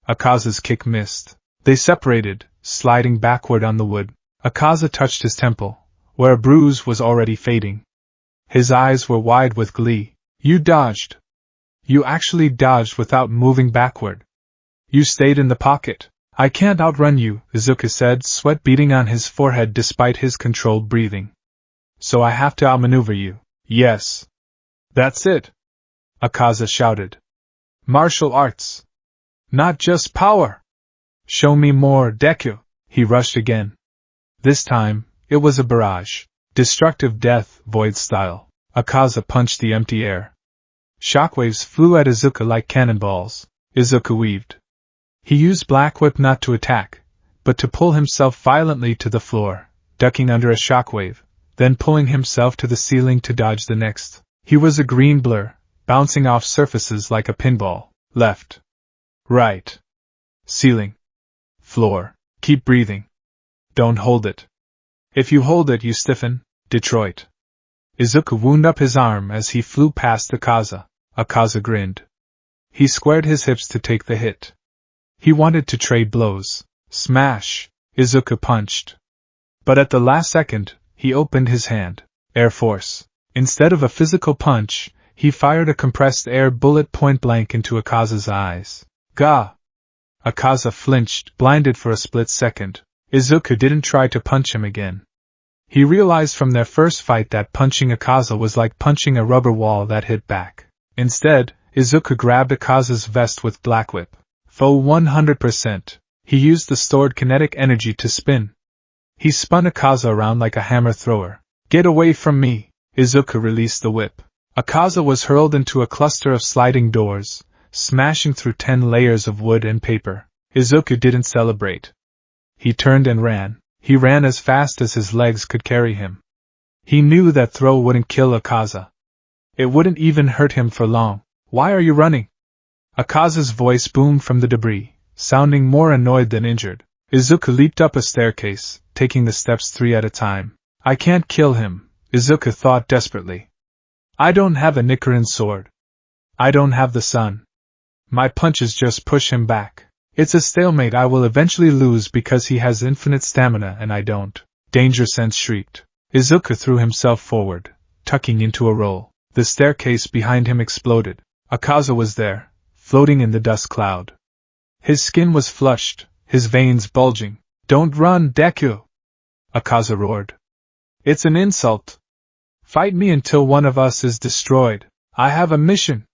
Akaza's kick missed. They separated, sliding backward on the wood. Akaza touched his temple, where a bruise was already fading. His eyes were wide with glee. You dodged. You actually dodged without moving backward. You stayed in the pocket. I can't outrun you, Izuku said, sweat beading on his forehead despite his controlled breathing. So I have to outmaneuver you. Yes. That's it. Akaza shouted. Martial arts. Not just power. Show me more, Deku. He rushed again. This time, it was a barrage. Destructive death, void style. Akaza punched the empty air. Shockwaves flew at Izuku like cannonballs. Izuku weaved. He used Black Whip not to attack, but to pull himself violently to the floor, ducking under a shockwave, then pulling himself to the ceiling to dodge the next. He was a green blur, bouncing off surfaces like a pinball. Left. Right. Ceiling. Floor. Keep breathing. Don't hold it. If you hold it, you stiffen. Detroit. Izuku wound up his arm as he flew past Akaza. Akaza grinned. He squared his hips to take the hit. He wanted to trade blows. Smash! Izuku punched. But at the last second, he opened his hand. Air Force. Instead of a physical punch, he fired a compressed air bullet point blank into Akaza's eyes. Gah! Akaza flinched, blinded for a split second. Izuku didn't try to punch him again. He realized from their first fight that punching Akaza was like punching a rubber wall that hit back. Instead, Izuku grabbed Akaza's vest with Black Whip. Full 100%. He used the stored kinetic energy to spin. He spun Akaza around like a hammer thrower. Get away from me! Izuku released the whip. Akaza was hurled into a cluster of sliding doors, smashing through 10 layers of wood and paper. Izuku didn't celebrate. He turned and ran. He ran as fast as his legs could carry him. He knew that throw wouldn't kill Akaza. It wouldn't even hurt him for long. Why are you running? Akaza's voice boomed from the debris, sounding more annoyed than injured. Izuku leaped up a staircase, taking the steps 3 at a time. I can't kill him, Izuku thought desperately. I don't have a Nichiren sword. I don't have the sun. My punches just push him back. It's a stalemate. I will eventually lose because he has infinite stamina and I don't. Danger Sense shrieked. Izuku threw himself forward, tucking into a roll. The staircase behind him exploded. Akaza was there, floating in the dust cloud. His skin was flushed, his veins bulging. Don't run, Deku! Akaza roared. It's an insult. Fight me until one of us is destroyed. I have a mission.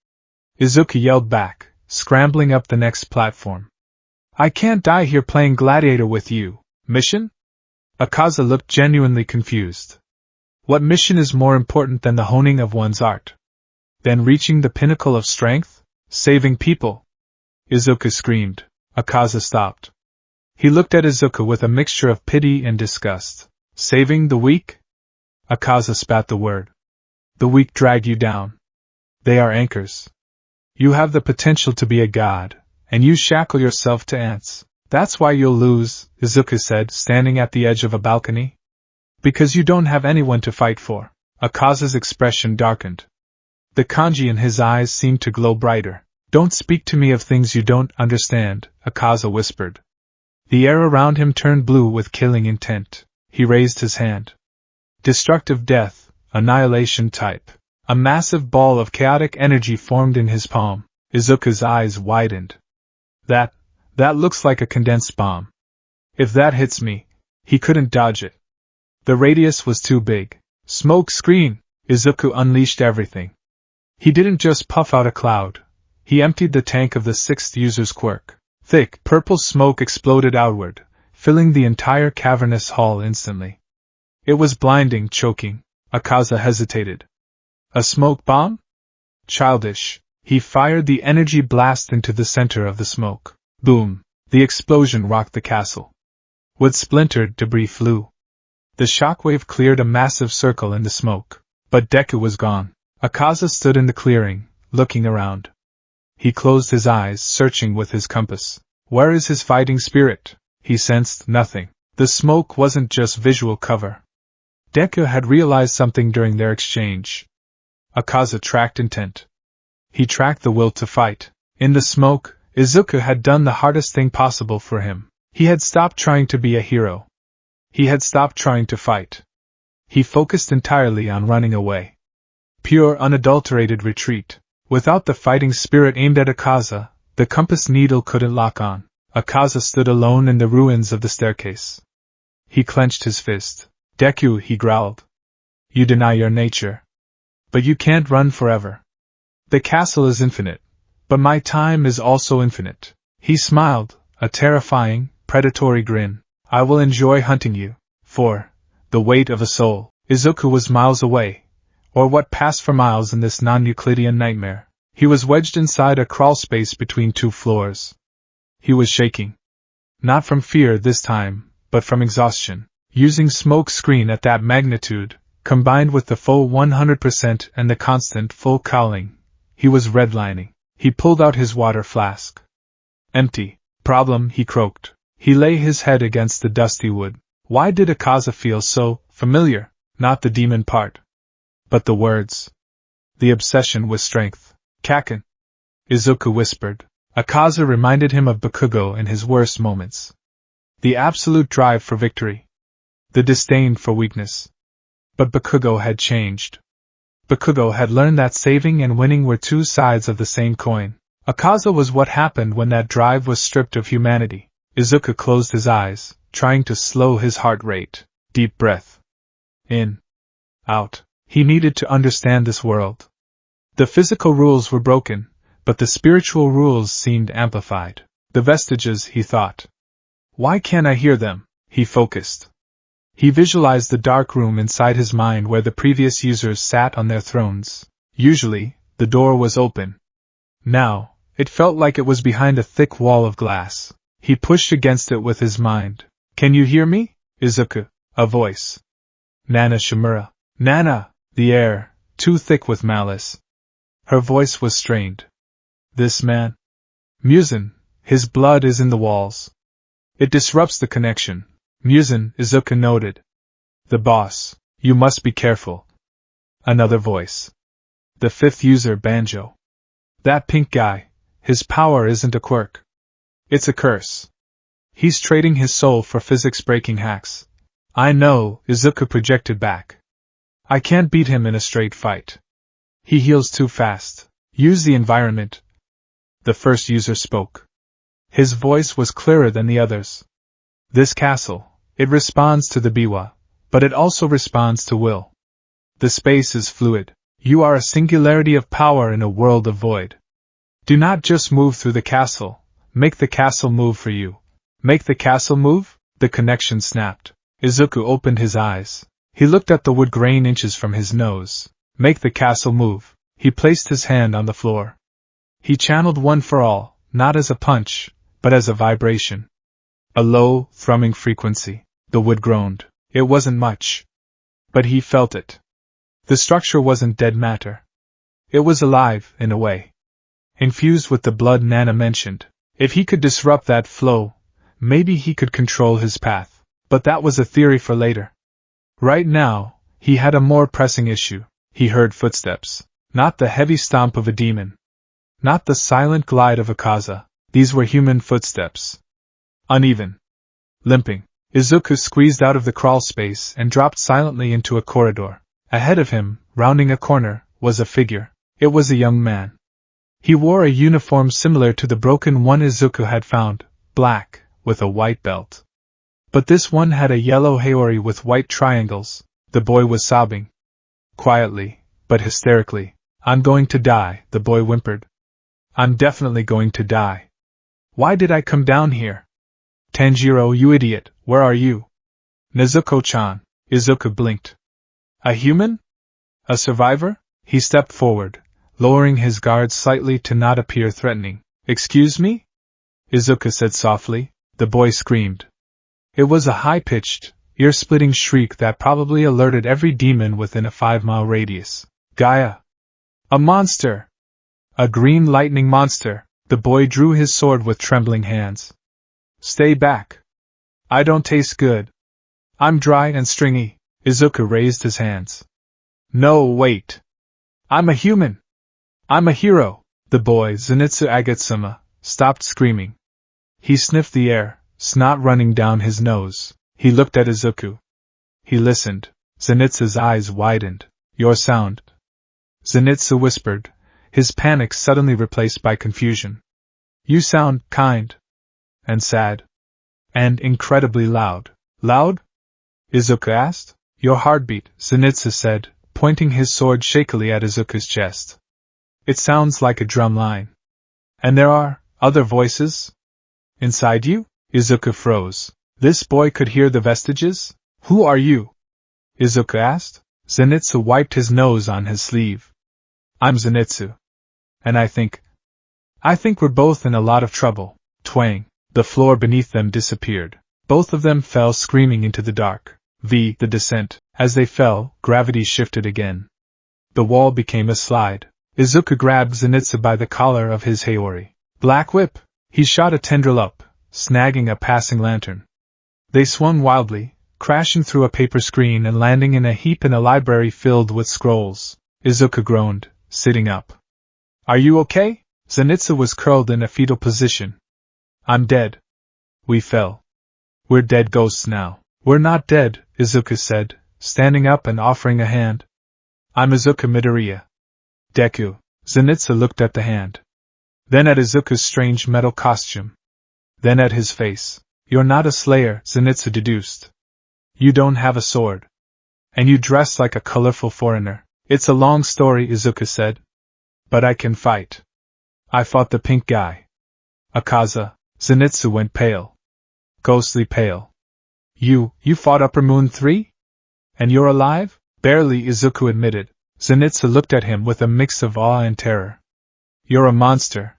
Izuku yelled back, scrambling up the next platform. I can't die here playing gladiator with you. Mission? Akaza looked genuinely confused. What mission is more important than the honing of one's art? Than reaching the pinnacle of strength? Saving people? Izuku screamed. Akaza stopped. He looked at Izuku with a mixture of pity and disgust. Saving the weak? Akaza spat the word. The weak drag you down. They are anchors. You have the potential to be a god, and you shackle yourself to ants. That's why you'll lose, Izuku said, standing at the edge of a balcony. Because you don't have anyone to fight for. Akaza's expression darkened. The kanji in his eyes seemed to glow brighter. Don't speak to me of things you don't understand, Akaza whispered. The air around him turned blue with killing intent. He raised his hand. Destructive death, annihilation type. A massive ball of chaotic energy formed in his palm. Izuku's eyes widened. That looks like a condensed bomb. If that hits me, he couldn't dodge it. The radius was too big. Smoke screen! Izuku unleashed everything. He didn't just puff out a cloud. He emptied the tank of the 6th user's quirk. Thick, purple smoke exploded outward, filling the entire cavernous hall instantly. It was blinding, choking. Akaza hesitated. A smoke bomb? Childish. He fired the energy blast into the center of the smoke. Boom! The explosion rocked the castle. With splintered debris flew. The shockwave cleared a massive circle in the smoke. But Deku was gone. Akaza stood in the clearing, looking around. He closed his eyes, searching with his compass. Where is his fighting spirit? He sensed nothing. The smoke wasn't just visual cover. Deku had realized something during their exchange. Akaza tracked intent. He tracked the will to fight. In the smoke, Izuku had done the hardest thing possible for him. He had stopped trying to be a hero. He had stopped trying to fight. He focused entirely on running away. Pure, unadulterated retreat. Without the fighting spirit aimed at Akaza, the compass needle couldn't lock on. Akaza stood alone in the ruins of the staircase. He clenched his fist. Deku, he growled. You deny your nature. But you can't run forever. The castle is infinite, but my time is also infinite. He smiled, a terrifying, predatory grin. I will enjoy hunting you, for the weight of a soul. Izuku was miles away, or what passed for miles in this non-Euclidean nightmare. He was wedged inside a crawl space between two floors. He was shaking. Not from fear this time, but from exhaustion. Using smoke screen at that magnitude, combined with the full 100% and the constant full cowling, he was redlining. He pulled out his water flask. Empty. Problem, he croaked. He lay his head against the dusty wood. Why did Akaza feel so familiar? Not the demon part, but the words. The obsession with strength. Kaken. Izuku whispered. Akaza reminded him of Bakugo in his worst moments. The absolute drive for victory. The disdain for weakness. But Bakugo had changed. Bakugo had learned that saving and winning were two sides of the same coin. Akaza was what happened when that drive was stripped of humanity. Izuku closed his eyes, trying to slow his heart rate. Deep breath. In. Out. He needed to understand this world. The physical rules were broken, but the spiritual rules seemed amplified. The vestiges, he thought. Why can't I hear them? He focused. He visualized the dark room inside his mind where the previous users sat on their thrones. Usually, the door was open. Now, it felt like it was behind a thick wall of glass. He pushed against it with his mind. Can you hear me? Izuku. A voice. Nana Shimura. Nana! The air, too thick with malice. Her voice was strained. This man. Muzan, his blood is in the walls. It disrupts the connection. Muzan, Izuku noted. The boss. You must be careful. Another voice. The fifth user, Banjo. That pink guy. His power isn't a quirk. It's a curse. He's trading his soul for physics-breaking hacks. I know, Izuku projected back. I can't beat him in a straight fight. He heals too fast. Use the environment. The first user spoke. His voice was clearer than the others. This castle, it responds to the biwa, but it also responds to will. The space is fluid. You are a singularity of power in a world of void. Do not just move through the castle, make the castle move for you. Make the castle move? The connection snapped. Izuku opened his eyes. He looked at the wood grain inches from his nose. Make the castle move. He placed his hand on the floor. He channeled one for all, not as a punch, but as a vibration. A low, thrumming frequency. The wood groaned. It wasn't much. But he felt it. The structure wasn't dead matter. It was alive, in a way. Infused with the blood Nana mentioned. If he could disrupt that flow, maybe he could control his path. But that was a theory for later. Right now, he had a more pressing issue. He heard footsteps. Not the heavy stomp of a demon. Not the silent glide of Akaza. These were human footsteps. Uneven. Limping. Izuku squeezed out of the crawl space and dropped silently into a corridor. Ahead of him, rounding a corner, was a figure. It was a young man. He wore a uniform similar to the broken one Izuku had found, black, with a white belt. But this one had a yellow haori with white triangles. The boy was sobbing. Quietly, but hysterically. I'm going to die, the boy whimpered. I'm definitely going to die. Why did I come down here? Tanjiro, you idiot, where are you? Nezuko-chan. Izuku blinked. A human? A survivor? He stepped forward, lowering his guard slightly to not appear threatening. Excuse me? Izuku said softly. The boy screamed. It was a high-pitched, ear-splitting shriek that probably alerted every demon within a 5-mile radius. Gaia! A monster! A green lightning monster! The boy drew his sword with trembling hands. Stay back! I don't taste good. I'm dry and stringy. Izuku raised his hands. No, wait. I'm a human. I'm a hero. The boy, Zenitsu Agatsuma, stopped screaming. He sniffed the air, snot running down his nose. He looked at Izuku. He listened. Zenitsu's eyes widened. Your sound. Zenitsu whispered, his panic suddenly replaced by confusion. You sound kind. And sad. And incredibly loud. Loud? Izuku asked. Your heartbeat, Zenitsu said, pointing his sword shakily at Izuku's chest. It sounds like a drum line. And there are other voices? Inside you? Izuku froze. This boy could hear the vestiges? Who are you? Izuku asked. Zenitsu wiped his nose on his sleeve. I'm Zenitsu. And I think we're both in a lot of trouble. Twang. The floor beneath them disappeared. Both of them fell screaming into the dark. The descent. As they fell, gravity shifted again. The wall became a slide. Izuku grabbed Zenitsu by the collar of his Haori. Black whip! He shot a tendril up, snagging a passing lantern. They swung wildly, crashing through a paper screen and landing in a heap in a library filled with scrolls. Izuku groaned, sitting up. Are you okay? Zenitsu was curled in a fetal position. I'm dead. We fell. We're dead ghosts now. We're not dead, Izuku said, standing up and offering a hand. I'm Izuku Midoriya. Deku. Zenitsu looked at the hand. Then at Izuku's strange metal costume. Then at his face. You're not a slayer, Zenitsu deduced. You don't have a sword. And you dress like a colorful foreigner. It's a long story, Izuku said. But I can fight. I fought the pink guy. Akaza. Zenitsu went pale. Ghostly pale. You fought Upper Moon 3? And you're alive? Barely, Izuku admitted. Zenitsu looked at him with a mix of awe and terror. You're a monster.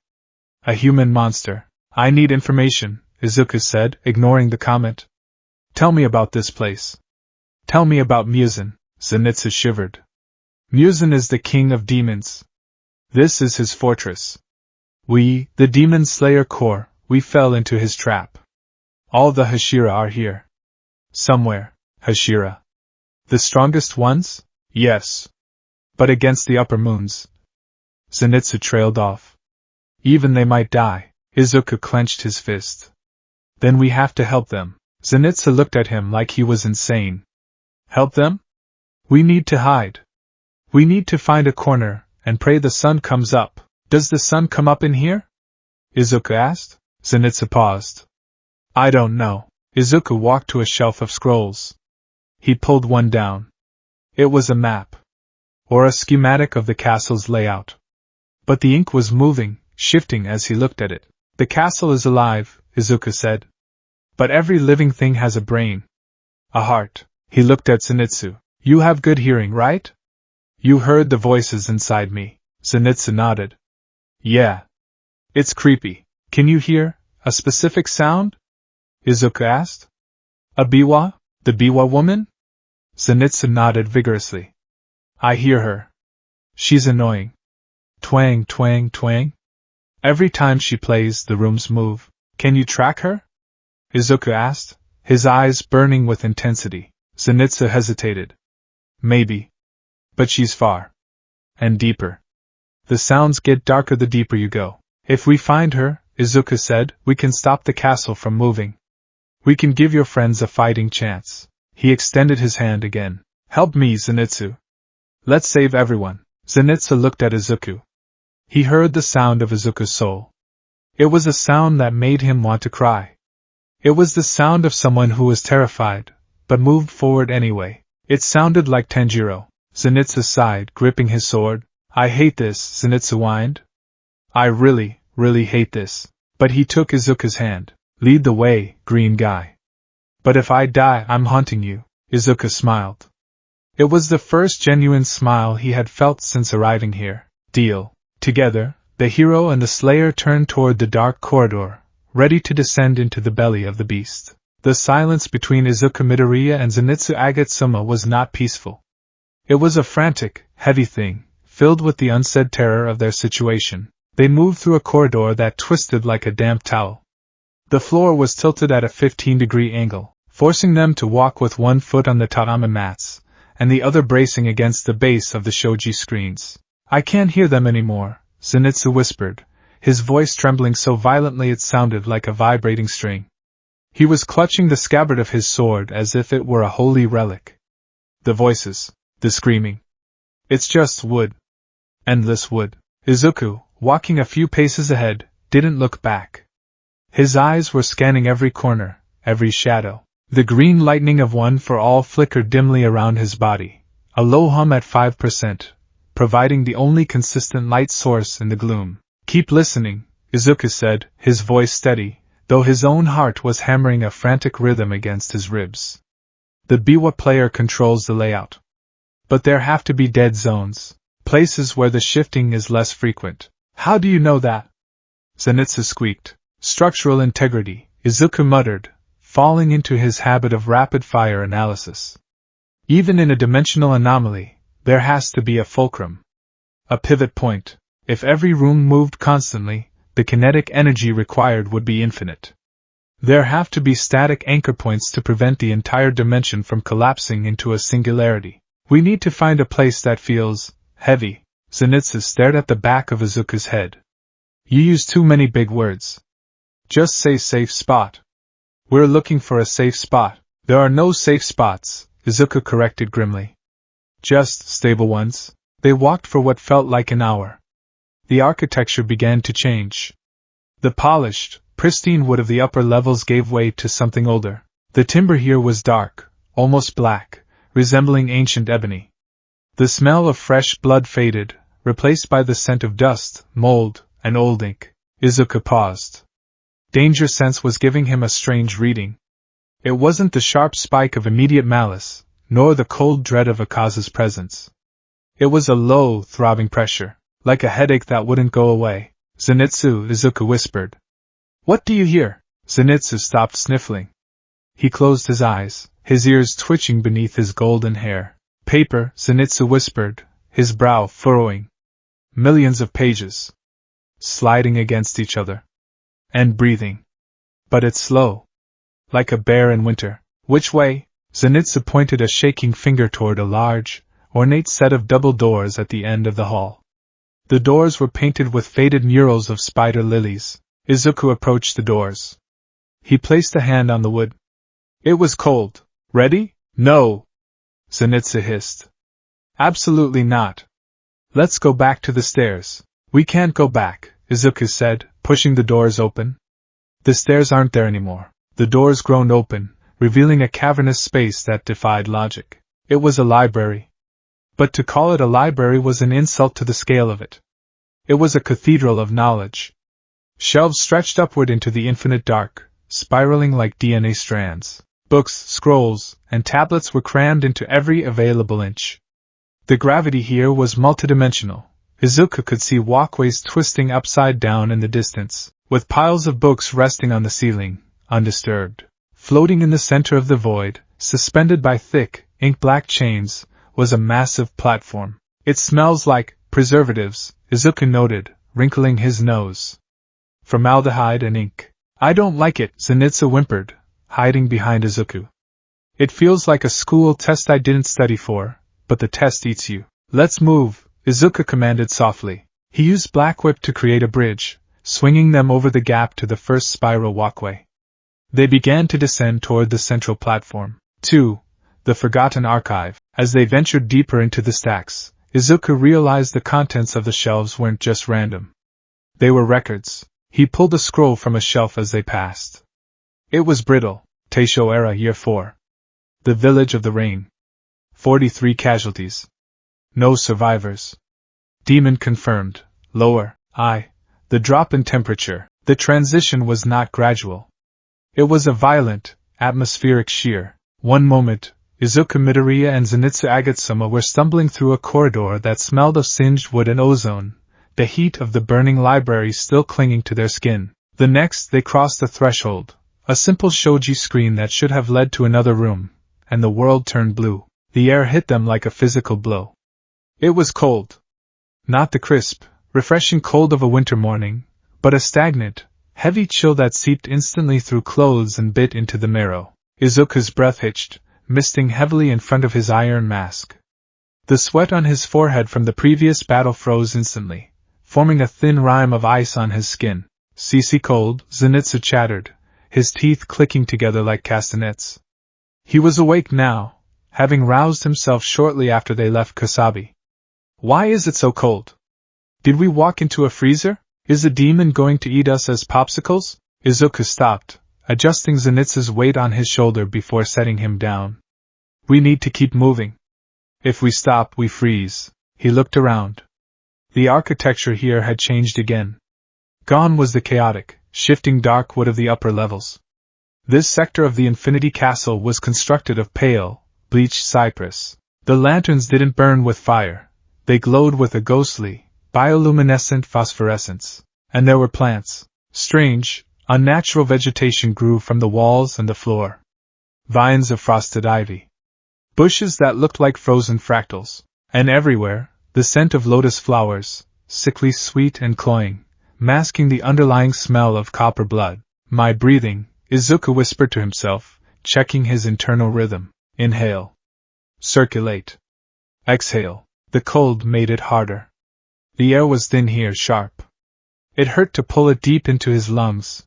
A human monster. I need information, Izuku said, ignoring the comment. Tell me about this place. Tell me about Muzan. Zenitsu shivered. Muzan is the king of demons. This is his fortress. We, the Demon Slayer Corps, we fell into his trap. All the Hashira are here. Somewhere. Hashira. The strongest ones? Yes. But against the upper moons. Zenitsu trailed off. Even they might die. Izuku clenched his fist. Then we have to help them. Zenitsu looked at him like he was insane. Help them? We need to hide. We need to find a corner and pray the sun comes up. Does the sun come up in here? Izuku asked. Zenitsu paused. I don't know. Izuku walked to a shelf of scrolls. He pulled one down. It was a map. Or a schematic of the castle's layout. But the ink was moving, shifting as he looked at it. The castle is alive, Izuku said. But every living thing has a brain. A heart. He looked at Zenitsu. You have good hearing, right? You heard the voices inside me. Zenitsu nodded. Yeah. It's creepy. Can you hear a specific sound? Izuku asked. A biwa? The biwa woman? Zenitsu nodded vigorously. I hear her. She's annoying. Twang, twang, twang. Every time she plays, the rooms move. Can you track her? Izuku asked, his eyes burning with intensity. Zenitsu hesitated. Maybe. But she's far. And deeper. The sounds get darker the deeper you go. If we find her, Izuku said, we can stop the castle from moving. We can give your friends a fighting chance. He extended his hand again. Help me, Zenitsu. Let's save everyone. Zenitsu looked at Izuku. He heard the sound of Izuku's soul. It was a sound that made him want to cry. It was the sound of someone who was terrified, but moved forward anyway. It sounded like Tanjiro. Zenitsu sighed, gripping his sword. I hate this, Zenitsu whined. I really hate this. But he took Izuku's hand. Lead the way, green guy. But if I die, I'm haunting you, Izuku smiled. It was the first genuine smile he had felt since arriving here. Deal. Together, the hero and the slayer turned toward the dark corridor, ready to descend into the belly of the beast. The silence between Izuku Midoriya and Zenitsu Agatsuma was not peaceful. It was a frantic, heavy thing, filled with the unsaid terror of their situation. They moved through a corridor that twisted like a damp towel. The floor was tilted at a 15-degree angle, forcing them to walk with one foot on the tatami mats, and the other bracing against the base of the shoji screens. I can't hear them anymore, Zenitsu whispered, his voice trembling so violently it sounded like a vibrating string. He was clutching the scabbard of his sword as if it were a holy relic. The voices, the screaming. It's just wood. Endless wood. Izuku, walking a few paces ahead, didn't look back. His eyes were scanning every corner, every shadow. The green lightning of One for All flickered dimly around his body, a low hum at 5%, providing the only consistent light source in the gloom. Keep listening, Izuku said, his voice steady, though his own heart was hammering a frantic rhythm against his ribs. The Biwa player controls the layout. But there have to be dead zones, places where the shifting is less frequent. How do you know that? Zenitsu squeaked. Structural integrity, Izuku muttered, falling into his habit of rapid-fire analysis. Even in a dimensional anomaly, there has to be a fulcrum. A pivot point. If every room moved constantly, the kinetic energy required would be infinite. There have to be static anchor points to prevent the entire dimension from collapsing into a singularity. We need to find a place that feels heavy. Zenitsu stared at the back of Izuku's head. You use too many big words. Just say safe spot. We're looking for a safe spot. There are no safe spots, Izuku corrected grimly. Just stable ones. They walked for what felt like an hour. The architecture began to change. The polished, pristine wood of the upper levels gave way to something older. The timber here was dark, almost black, resembling ancient ebony. The smell of fresh blood faded, replaced by the scent of dust, mold, and old ink. Izuku paused. Danger sense was giving him a strange reading. It wasn't the sharp spike of immediate malice, nor the cold dread of Akaza's presence. It was a low, throbbing pressure, like a headache that wouldn't go away. Zenitsu, Izuku whispered. What do you hear? Zenitsu stopped sniffling. He closed his eyes, his ears twitching beneath his golden hair. Paper, Zenitsu whispered, his brow furrowing. Millions of pages. Sliding against each other. And breathing. But it's slow. Like a bear in winter. Which way? Zenitsu pointed a shaking finger toward a large, ornate set of double doors at the end of the hall. The doors were painted with faded murals of spider lilies. Izuku approached the doors. He placed a hand on the wood. It was cold. Ready? No! Zenitsu hissed. Absolutely not. Let's go back to the stairs. We can't go back, Izuku said, pushing the doors open. The stairs aren't there anymore. The doors groaned open, revealing a cavernous space that defied logic. It was a library. But to call it a library was an insult to the scale of it. It was a cathedral of knowledge. Shelves stretched upward into the infinite dark, spiraling like DNA strands. Books, scrolls, and tablets were crammed into every available inch. The gravity here was multidimensional. Izuku could see walkways twisting upside down in the distance, with piles of books resting on the ceiling, undisturbed. Floating in the center of the void, suspended by thick, ink-black chains, was a massive platform. It smells like preservatives, Izuku noted, wrinkling his nose. Formaldehyde and ink. I don't like it, Zenitsu whimpered, hiding behind Izuku. It feels like a school test I didn't study for, but the test eats you. Let's move, Izuku commanded softly. He used Black Whip to create a bridge, swinging them over the gap to the first spiral walkway. They began to descend toward the central platform. 2. The Forgotten Archive. As they ventured deeper into the stacks, Izuku realized the contents of the shelves weren't just random. They were records. He pulled a scroll from a shelf as they passed. It was brittle. Taisho era year 4. The Village of the Rain. 43 casualties. No survivors. Demon confirmed. Lower. The drop in temperature. The transition was not gradual. It was a violent, atmospheric shear. One moment, Izuku Midoriya and Zenitsu Agatsuma were stumbling through a corridor that smelled of singed wood and ozone, the heat of the burning library still clinging to their skin. The next, they crossed the threshold, a simple shoji screen that should have led to another room, and the world turned blue. The air hit them like a physical blow. It was cold. Not the crisp, refreshing cold of a winter morning, but a stagnant, heavy chill that seeped instantly through clothes and bit into the marrow. Izuku's breath hitched, misting heavily in front of his iron mask. The sweat on his forehead from the previous battle froze instantly, forming a thin rime of ice on his skin. "CC cold," Zenitsu chattered, his teeth clicking together like castanets. He was awake now, having roused himself shortly after they left Kusabi. "Why is it so cold? Did we walk into a freezer? Is a demon going to eat us as popsicles?" Izuku stopped, adjusting Zenitsu's weight on his shoulder before setting him down. "We need to keep moving. If we stop, we freeze." He looked around. The architecture here had changed again. Gone was the chaotic, shifting dark wood of the upper levels. This sector of the Infinity Castle was constructed of pale, bleached cypress. The lanterns didn't burn with fire, they glowed with a ghostly, bioluminescent phosphorescence. And there were plants. Strange, unnatural vegetation grew from the walls and the floor. Vines of frosted ivy. Bushes that looked like frozen fractals. And everywhere, the scent of lotus flowers, sickly sweet and cloying, masking the underlying smell of copper blood. "My breathing," Izuku whispered to himself, checking his internal rhythm. Inhale. Circulate. Exhale. The cold made it harder. The air was thin here, sharp. It hurt to pull it deep into his lungs.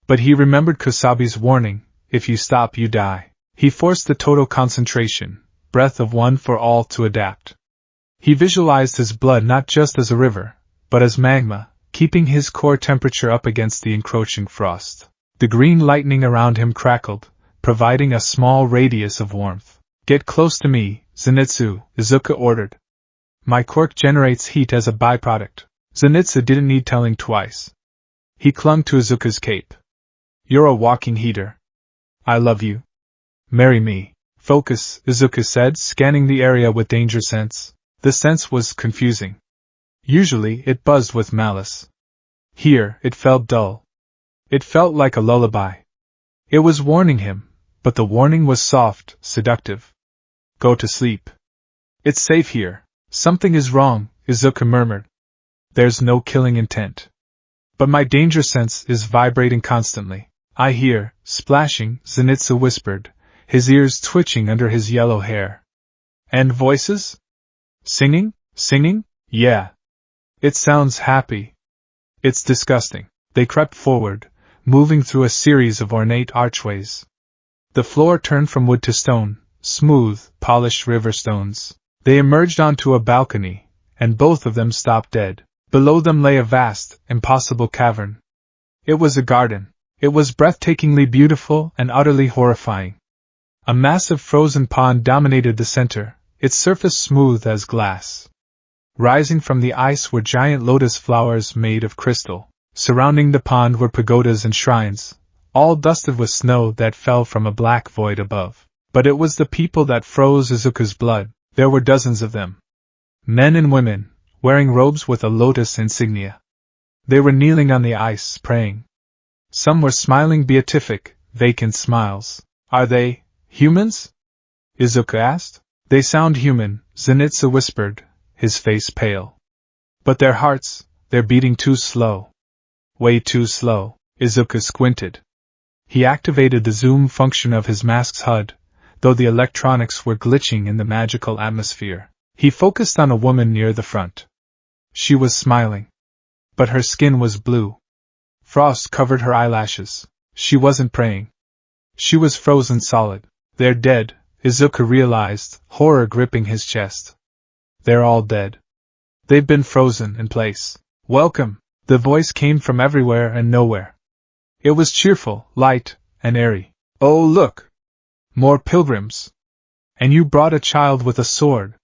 But he remembered Kusabi's warning, if you stop you die. He forced the total concentration, breath of one for all to adapt. He visualized his blood not just as a river, but as magma, keeping his core temperature up against the encroaching frost. The green lightning around him crackled, providing a small radius of warmth. "Get close to me, Zenitsu," Izuku ordered. "My quirk generates heat as a byproduct." Zenitsu didn't need telling twice. He clung to Izuku's cape. "You're a walking heater. I love you. Marry me." "Focus," Izuku said, scanning the area with danger sense. The sense was confusing. Usually it buzzed with malice. Here, it felt dull. It felt like a lullaby. It was warning him, but the warning was soft, seductive. "Go to sleep. It's safe here." "Something is wrong," Izuku murmured. "There's no killing intent. But my danger sense is vibrating constantly." "I hear splashing," Zenitsu whispered, his ears twitching under his yellow hair. "And voices? Singing? Singing? Yeah. It sounds happy. It's disgusting." They crept forward, moving through a series of ornate archways. The floor turned from wood to stone, smooth, polished river stones. They emerged onto a balcony, and both of them stopped dead. Below them lay a vast, impossible cavern. It was a garden. It was breathtakingly beautiful and utterly horrifying. A massive frozen pond dominated the center, its surface smooth as glass. Rising from the ice were giant lotus flowers made of crystal. Surrounding the pond were pagodas and shrines, all dusted with snow that fell from a black void above. But it was the people that froze Izuku's blood. There were dozens of them. Men and women, wearing robes with a lotus insignia. They were kneeling on the ice, praying. Some were smiling beatific, vacant smiles. "Are they humans?" Izuku asked. "They sound human," Zenitsu whispered, his face pale. "But their hearts, they're beating too slow." "Way too slow." Izuku squinted. He activated the zoom function of his mask's HUD, though the electronics were glitching in the magical atmosphere. He focused on a woman near the front. She was smiling. But her skin was blue. Frost covered her eyelashes. She wasn't praying. She was frozen solid. "They're dead," Izuku realized, horror gripping his chest. "They're all dead. They've been frozen in place." "Welcome!" The voice came from everywhere and nowhere. It was cheerful, light, and airy. "Oh, look! More pilgrims! And you brought a child with a sword.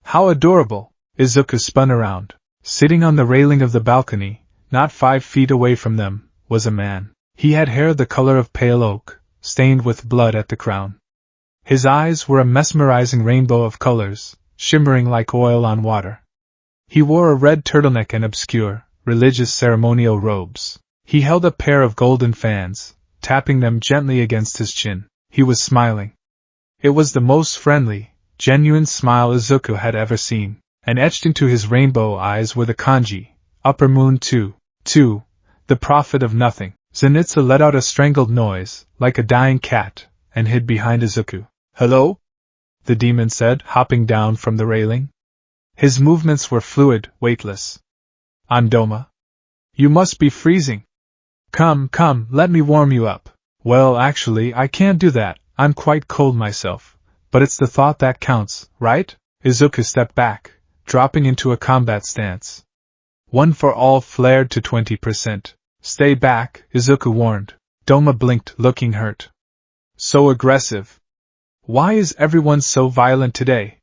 How adorable!" Izuku spun around. Sitting on the railing of the balcony, not 5 feet away from them, was a man. He had hair the color of pale oak, stained with blood at the crown. His eyes were a mesmerizing rainbow of colors, shimmering like oil on water. He wore a red turtleneck and obscure, religious ceremonial robes. He held a pair of golden fans, tapping them gently against his chin. He was smiling. It was the most friendly, genuine smile Izuku had ever seen, and etched into his rainbow eyes were the kanji, Upper Moon 2, the prophet of nothing. Zenitsu let out a strangled noise, like a dying cat, and hid behind Izuku. "Hello?" the demon said, hopping down from the railing. His movements were fluid, weightless. "Doma. You must be freezing. Come, let me warm you up." "Well, actually, I can't do that, I'm quite cold myself. But it's the thought that counts, right?" Izuku stepped back, dropping into a combat stance. One for all flared to 20%. "Stay back," Izuku warned. Doma blinked, looking hurt. "So aggressive. Why is everyone so violent today?"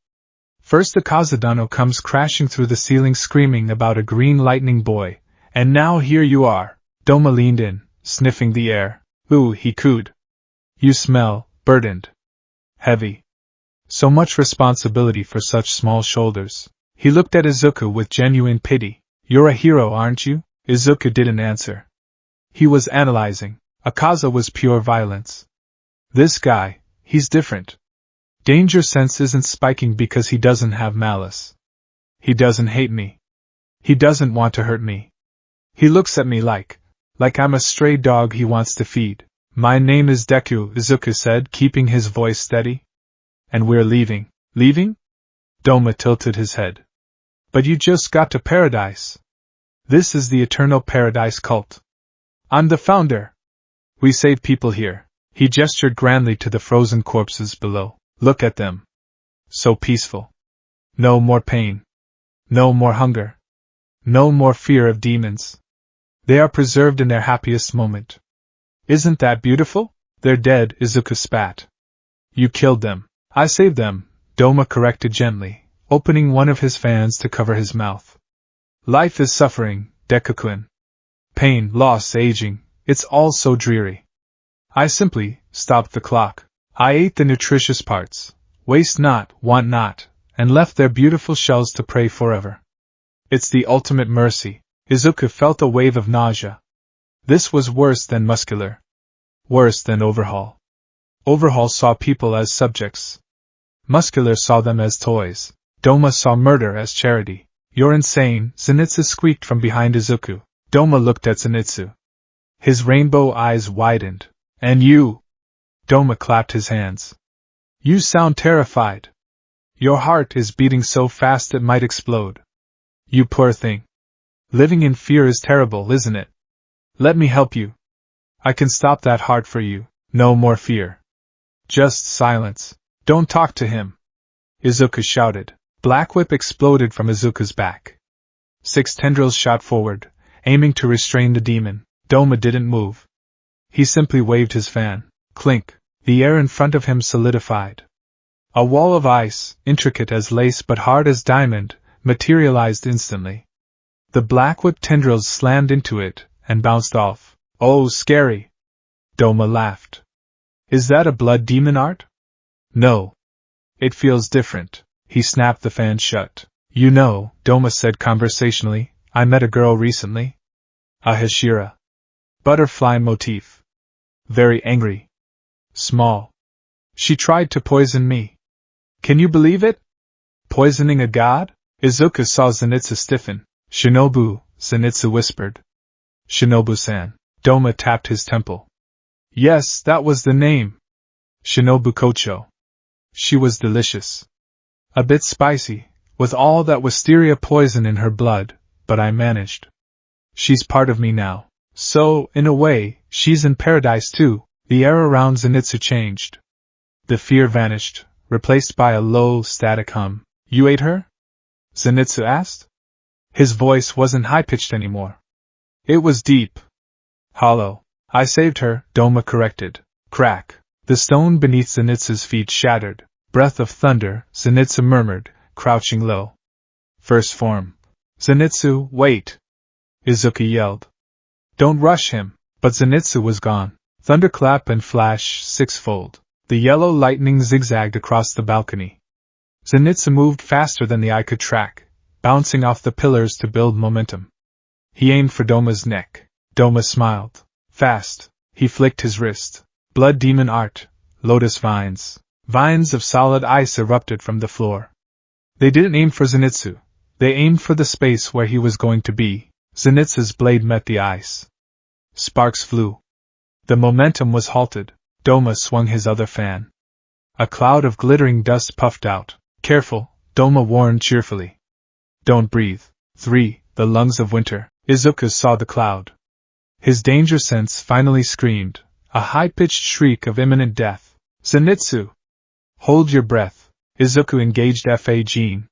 First the Kazudano comes crashing through the ceiling screaming about a green lightning boy, and now here you are. Doma leaned in, sniffing the air. "Ooh," he cooed. "You smell burdened. Heavy. So much responsibility for such small shoulders." He looked at Izuku with genuine pity. "You're a hero, aren't you?" Izuku didn't answer. He was analyzing. Akaza was pure violence. This guy, he's different. Danger sense isn't spiking because he doesn't have malice. He doesn't hate me. He doesn't want to hurt me. He looks at me like I'm a stray dog he wants to feed. "My name is Deku," Izuku said, keeping his voice steady. "And we're leaving." "Leaving?" Doma tilted his head. "But you just got to paradise. This is the eternal paradise cult. I'm the founder. We save people here." He gestured grandly to the frozen corpses below. "Look at them. So peaceful. No more pain. No more hunger. No more fear of demons. They are preserved in their happiest moment. Isn't that beautiful?" "They're dead," Izuku spat. "You killed them." "I saved them," Doma corrected gently, opening one of his fans to cover his mouth. "Life is suffering, Deku-kun. Pain, loss, aging, it's all so dreary. I simply stopped the clock. I ate the nutritious parts, waste not, want not, and left their beautiful shells to pray forever. It's the ultimate mercy." Izuku felt a wave of nausea. This was worse than Muscular. Worse than Overhaul. Overhaul saw people as subjects. Muscular saw them as toys. Doma saw murder as charity. "You're insane," Zenitsu squeaked from behind Izuku. Doma looked at Zenitsu. His rainbow eyes widened. "And you?" Doma clapped his hands. "You sound terrified. Your heart is beating so fast it might explode. You poor thing. Living in fear is terrible, isn't it? Let me help you. I can stop that heart for you. No more fear. Just silence. Don't talk to him," Izuku shouted. Black Whip exploded from Izuku's back. 6 tendrils shot forward, aiming to restrain the demon. Doma didn't move. He simply waved his fan. Clink. The air in front of him solidified. A wall of ice, intricate as lace but hard as diamond, materialized instantly. The Black Whip tendrils slammed into it and bounced off. "Oh, scary!" Doma laughed. "Is that a blood demon art?" "No. It feels different." He snapped the fan shut. "You know," Doma said conversationally, "I met a girl recently. A Hashira. Butterfly motif. Very angry. Small. She tried to poison me. Can you believe it? Poisoning a god?" Izuku saw Zenitsu stiffen. "Shinobu," Zenitsu whispered. "Shinobu-san." Doma tapped his temple. "Yes, that was the name. Shinobu Kocho. She was delicious. A bit spicy, with all that wisteria poison in her blood, but I managed. She's part of me now. So, in a way, she's in paradise too." The air around Zenitsu changed. The fear vanished, replaced by a low, static hum. "You ate her?" Zenitsu asked. His voice wasn't high-pitched anymore. It was deep. Hollow. "I saved her," Doma corrected. Crack. The stone beneath Zenitsu's feet shattered. "Breath of thunder," Zenitsu murmured, crouching low. "First form." "Zenitsu, wait!" Izuku yelled. "Don't rush him." But Zenitsu was gone. Thunderclap and flash sixfold. The yellow lightning zigzagged across the balcony. Zenitsu moved faster than the eye could track, bouncing off the pillars to build momentum. He aimed for Doma's neck. Doma smiled. Fast. He flicked his wrist. Blood demon art. Lotus vines. Vines of solid ice erupted from the floor. They didn't aim for Zenitsu. They aimed for the space where he was going to be. Zenitsu's blade met the ice. Sparks flew. The momentum was halted. Doma swung his other fan. A cloud of glittering dust puffed out. Careful, Doma warned cheerfully. Don't breathe. 3. The lungs of winter. Izuku saw the cloud. His danger sense finally screamed, a high-pitched shriek of imminent death. Zenitsu! Hold your breath. Izuku engaged Fa Gene.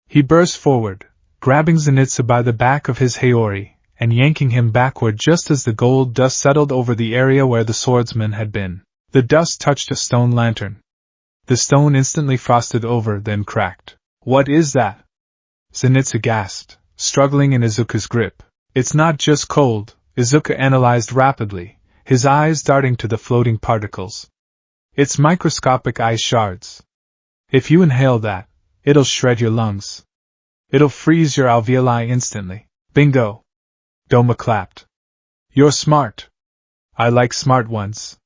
He burst forward, grabbing Zenitsu by the back of his Haori, and yanking him backward just as the gold dust settled over the area where the swordsman had been. The dust touched a stone lantern. The stone instantly frosted over, then cracked. What is that? Zenitsu gasped, struggling in Izuku's grip. It's not just cold, Izuku analyzed rapidly, his eyes darting to the floating particles. It's microscopic ice shards. If you inhale that, it'll shred your lungs. It'll freeze your alveoli instantly. Bingo! Doma clapped. You're smart. I like smart ones.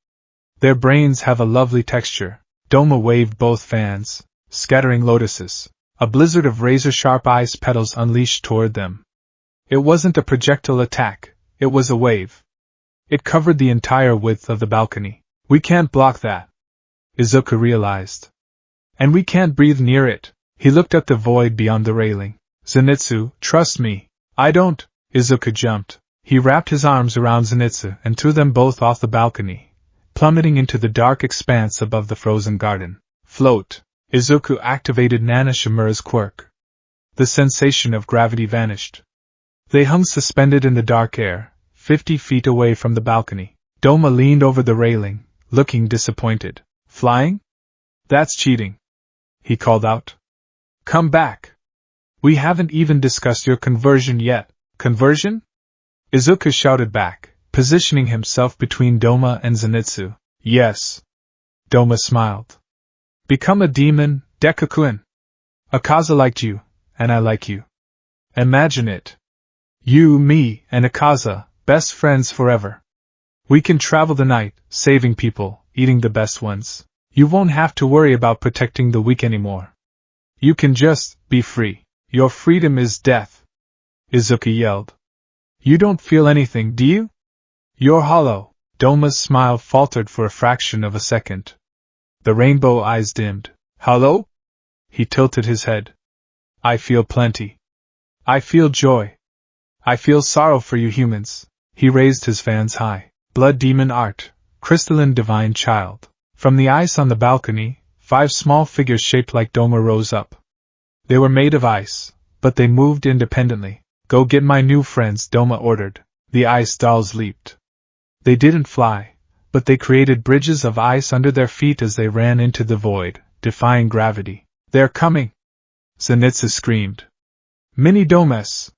Their brains have a lovely texture. Doma waved both fans, scattering lotuses. A blizzard of razor-sharp ice petals unleashed toward them. It wasn't a projectile attack, it was a wave. It covered the entire width of the balcony. We can't block that, Izuku realized. And we can't breathe near it. He looked at the void beyond the railing. Zenitsu, trust me. I don't. Izuku jumped. He wrapped his arms around Zenitsu and threw them both off the balcony, plummeting into the dark expanse above the frozen garden. Float. Izuku activated Nana Shimura's quirk. The sensation of gravity vanished. They hung suspended in the dark air, 50 feet away from the balcony. Doma leaned over the railing, looking disappointed. Flying? That's cheating, he called out. Come back. We haven't even discussed your conversion yet. Conversion? Izuku shouted back, positioning himself between Doma and Zenitsu. Yes. Doma smiled. Become a demon, Deku-kun. Akaza liked you, and I like you. Imagine it. You, me, and Akaza, best friends forever. We can travel the night, saving people, eating the best ones. You won't have to worry about protecting the weak anymore. You can just be free. Your freedom is death. Izuku yelled. You don't feel anything, do you? You're hollow. Doma's smile faltered for a fraction of a second. The rainbow eyes dimmed. Hollow? He tilted his head. I feel plenty. I feel joy. I feel sorrow for you humans. He raised his fans high. Blood demon art. Crystalline divine child. From the ice on the balcony, 5 small figures shaped like Doma rose up. They were made of ice, but they moved independently. Go get my new friends, Doma ordered. The ice dolls leaped. They didn't fly, but they created bridges of ice under their feet as they ran into the void, defying gravity. They're coming! Zenitsu screamed. Mini Domes!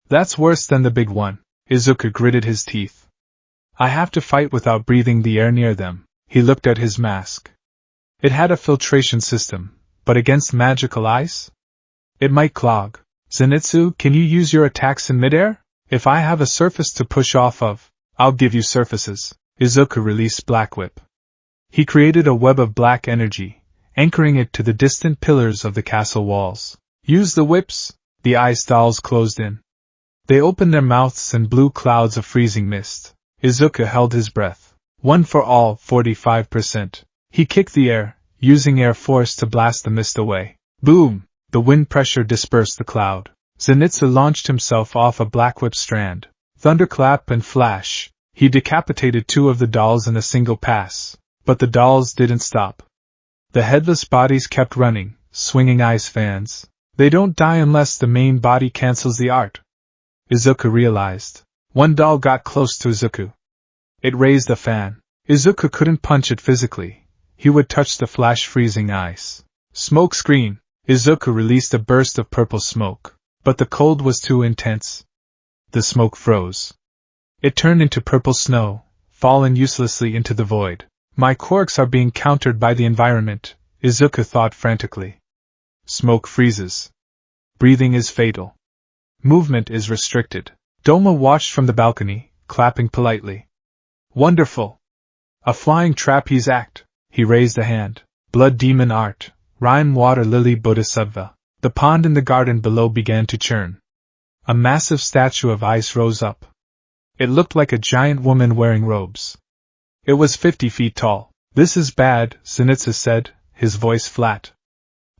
That's worse than the big one. Izuku gritted his teeth. I have to fight without breathing the air near them. He looked at his mask. It had a filtration system, but against magical ice? It might clog. Zenitsu, can you use your attacks in midair? If I have a surface to push off of, I'll give you surfaces. Izuku released Black Whip. He created a web of black energy, anchoring it to the distant pillars of the castle walls. Use the whips. The ice dolls closed in. They opened their mouths and blew clouds of freezing mist. Izuku held his breath. One for all, 45%. He kicked the air, using air force to blast the mist away. Boom! The wind pressure dispersed the cloud. Zenitsu launched himself off a black whip strand. Thunderclap and flash. He decapitated 2 of the dolls in a single pass. But the dolls didn't stop. The headless bodies kept running, swinging ice fans. They don't die unless the main body cancels the art. Izuku realized. One doll got close to Izuku. It raised a fan. Izuku couldn't punch it physically. He would touch the flash-freezing ice. Smoke screen. Izuku released a burst of purple smoke. But the cold was too intense. The smoke froze. It turned into purple snow, fallen uselessly into the void. My quirks are being countered by the environment, Izuku thought frantically. Smoke freezes. Breathing is fatal. Movement is restricted. Doma watched from the balcony, clapping politely. Wonderful! A flying trapeze act. He raised a hand. Blood demon art. Rhyme water lily bodhisattva. The pond in the garden below began to churn. A massive statue of ice rose up. It looked like a giant woman wearing robes. It was 50 feet tall. This is bad, Zenitsu said, his voice flat.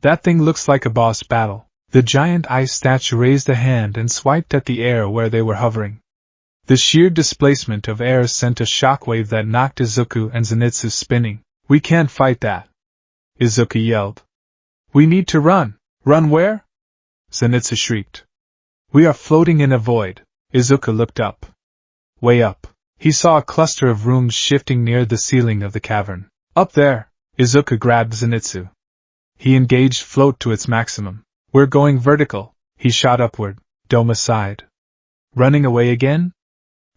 That thing looks like a boss battle. The giant ice statue raised a hand and swiped at the air where they were hovering. The sheer displacement of air sent a shockwave that knocked Izuku and Zenitsu spinning. We can't fight that, Izuku yelled. We need to run. Run where? Zenitsu shrieked. We are floating in a void. Izuku looked up. Way up. He saw a cluster of rooms shifting near the ceiling of the cavern. Up there! Izuku grabbed Zenitsu. He engaged float to its maximum. We're going vertical. He shot upward. Doma sighed. Running away again?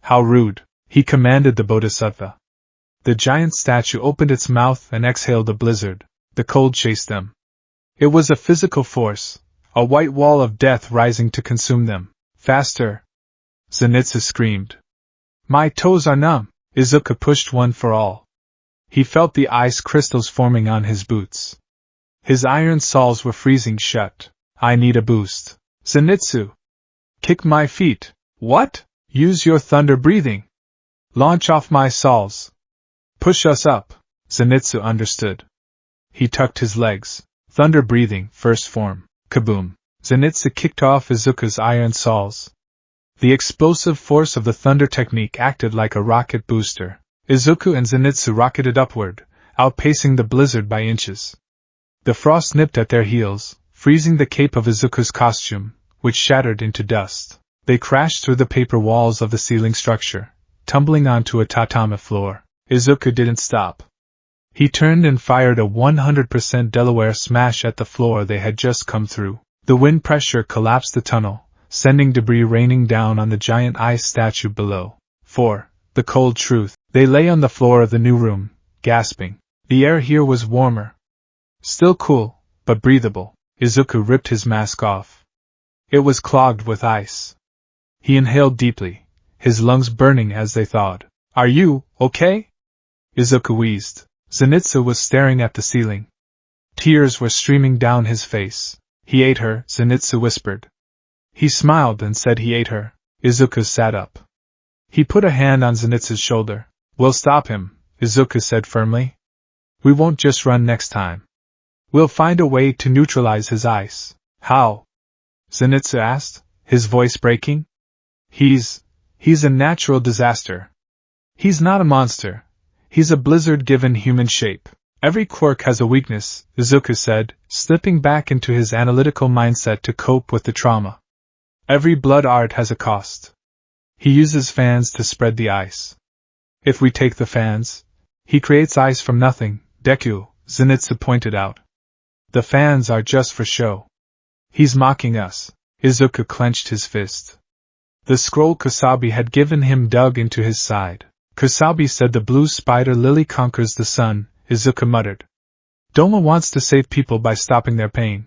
How rude, he commanded the bodhisattva. The giant statue opened its mouth and exhaled a blizzard. The cold chased them. It was a physical force, a white wall of death rising to consume them. Faster! Zenitsu screamed. My toes are numb. Izuku pushed one for all. He felt the ice crystals forming on his boots. His iron soles were freezing shut. I need a boost. Zenitsu! Kick my feet. What? Use your thunder breathing. Launch off my soles. Push us up. Zenitsu understood. He tucked his legs. Thunder breathing, first form. Kaboom. Zenitsu kicked off Izuku's iron soles. The explosive force of the thunder technique acted like a rocket booster. Izuku and Zenitsu rocketed upward, outpacing the blizzard by inches. The frost nipped at their heels, freezing the cape of Izuku's costume, which shattered into dust. They crashed through the paper walls of the ceiling structure, tumbling onto a tatami floor. Izuku didn't stop. He turned and fired a 100% Delaware smash at the floor they had just come through. The wind pressure collapsed the tunnel, sending debris raining down on the giant ice statue below. The cold truth. They lay on the floor of the new room, gasping. The air here was warmer. Still cool, but breathable. Izuku ripped his mask off. It was clogged with ice. He inhaled deeply, his lungs burning as they thawed. Are you okay? Izuku wheezed. Zenitsu was staring at the ceiling. Tears were streaming down his face. He ate her, Zenitsu whispered. He smiled and said he ate her. Izuku sat up. He put a hand on Zenitsu's shoulder. We'll stop him, Izuku said firmly. We won't just run next time. We'll find a way to neutralize his ice. How? Zenitsu asked, his voice breaking. He's a natural disaster. He's not a monster. He's a blizzard given human shape. Every quirk has a weakness, Izuku said, slipping back into his analytical mindset to cope with the trauma. Every blood art has a cost. He uses fans to spread the ice. If we take the fans, he creates ice from nothing, Deku, Zenitsu pointed out. The fans are just for show. He's mocking us. Izuku clenched his fist. The scroll Kusabi had given him dug into his side. Kusabi said the blue spider lily conquers the sun, Izuku muttered. Doma wants to save people by stopping their pain.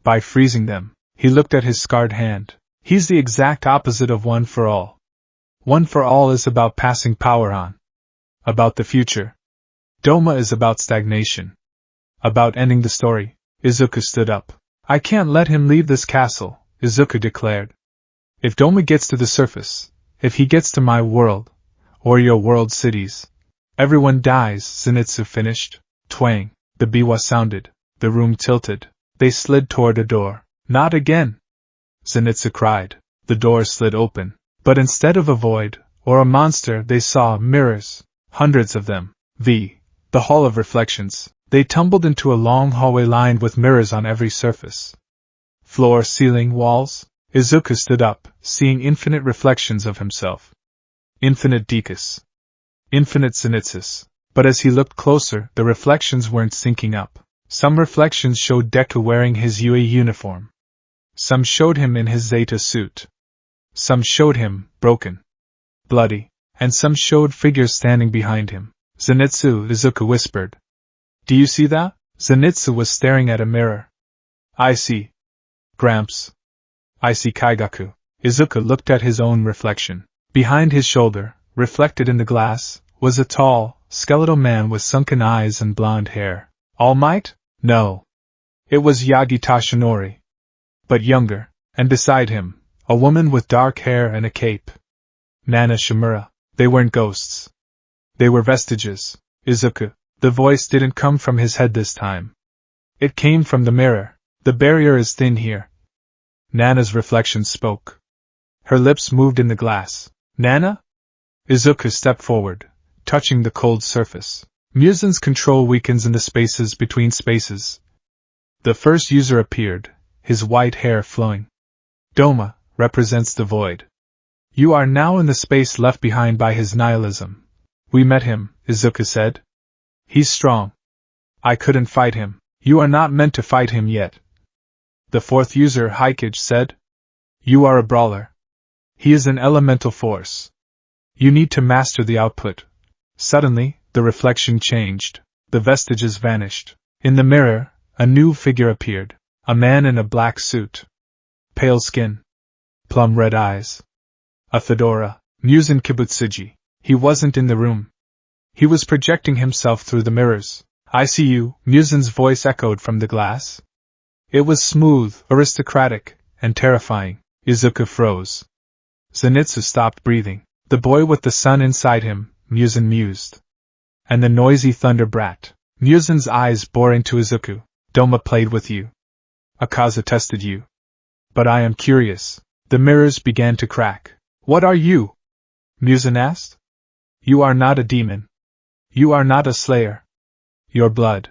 By freezing them. He looked at his scarred hand. He's the exact opposite of One for All. One for All is about passing power on. About the future. Doma is about stagnation. About ending the story. Izuku stood up. I can't let him leave this castle, Izuku declared. If Doma gets to the surface, if he gets to my world, or your world cities, everyone dies, Zenitsu finished. Twang. The biwa sounded. The room tilted. They slid toward a door. Not again! Zenitsu cried. The door slid open. But instead of a void, or a monster, they saw mirrors. Hundreds of them. The hall of reflections. They tumbled into a long hallway lined with mirrors on every surface. Floor, ceiling, walls. Izuku stood up, seeing infinite reflections of himself. Infinite Dekus. Infinite Zenitsus. But as he looked closer, the reflections weren't syncing up. Some reflections showed Deku wearing his UE uniform. Some showed him in his Zeta suit. Some showed him, broken. bloody, and some showed figures standing behind him. Zenitsu, Izuku whispered. Do you see that? Zenitsu was staring at a mirror. I see. Gramps. I see Kaigaku. Izuku looked at his own reflection. Behind his shoulder, reflected in the glass, was a tall, skeletal man with sunken eyes and blonde hair. All Might? No. It was Yagi Tashinori. But younger, and beside him, a woman with dark hair and a cape. Nana Shimura. They weren't ghosts. They were vestiges. Izuku. The voice didn't come from his head this time. It came from the mirror. The barrier is thin here. Nana's reflection spoke. Her lips moved in the glass. Nana? Izuku stepped forward, touching the cold surface. Muzin's control weakens in the spaces between spaces. The first user appeared, his white hair flowing. Doma represents the void. You are now in the space left behind by his nihilism. We met him, Izuku said. He's strong. I couldn't fight him. You are not meant to fight him yet. The fourth user, Haikage, said. You are a brawler. He is an elemental force. You need to master the output. Suddenly, the reflection changed. The vestiges vanished. In the mirror, a new figure appeared. A man in a black suit. Pale skin. Plum red eyes. A fedora. Muzin Kibutsuji. He wasn't in the room. He was projecting himself through the mirrors. I see you, Muzin's voice echoed from the glass. It was smooth, aristocratic, and terrifying. Izuku froze. Zenitsu stopped breathing. The boy with the sun inside him, Muzin mused. And the noisy thunder brat. Muzin's eyes bore into Izuku. Doma played with you. Akaza tested you. But I am curious. The mirrors began to crack. What are you? Muzin asked. You are not a demon. You are not a slayer. Your blood.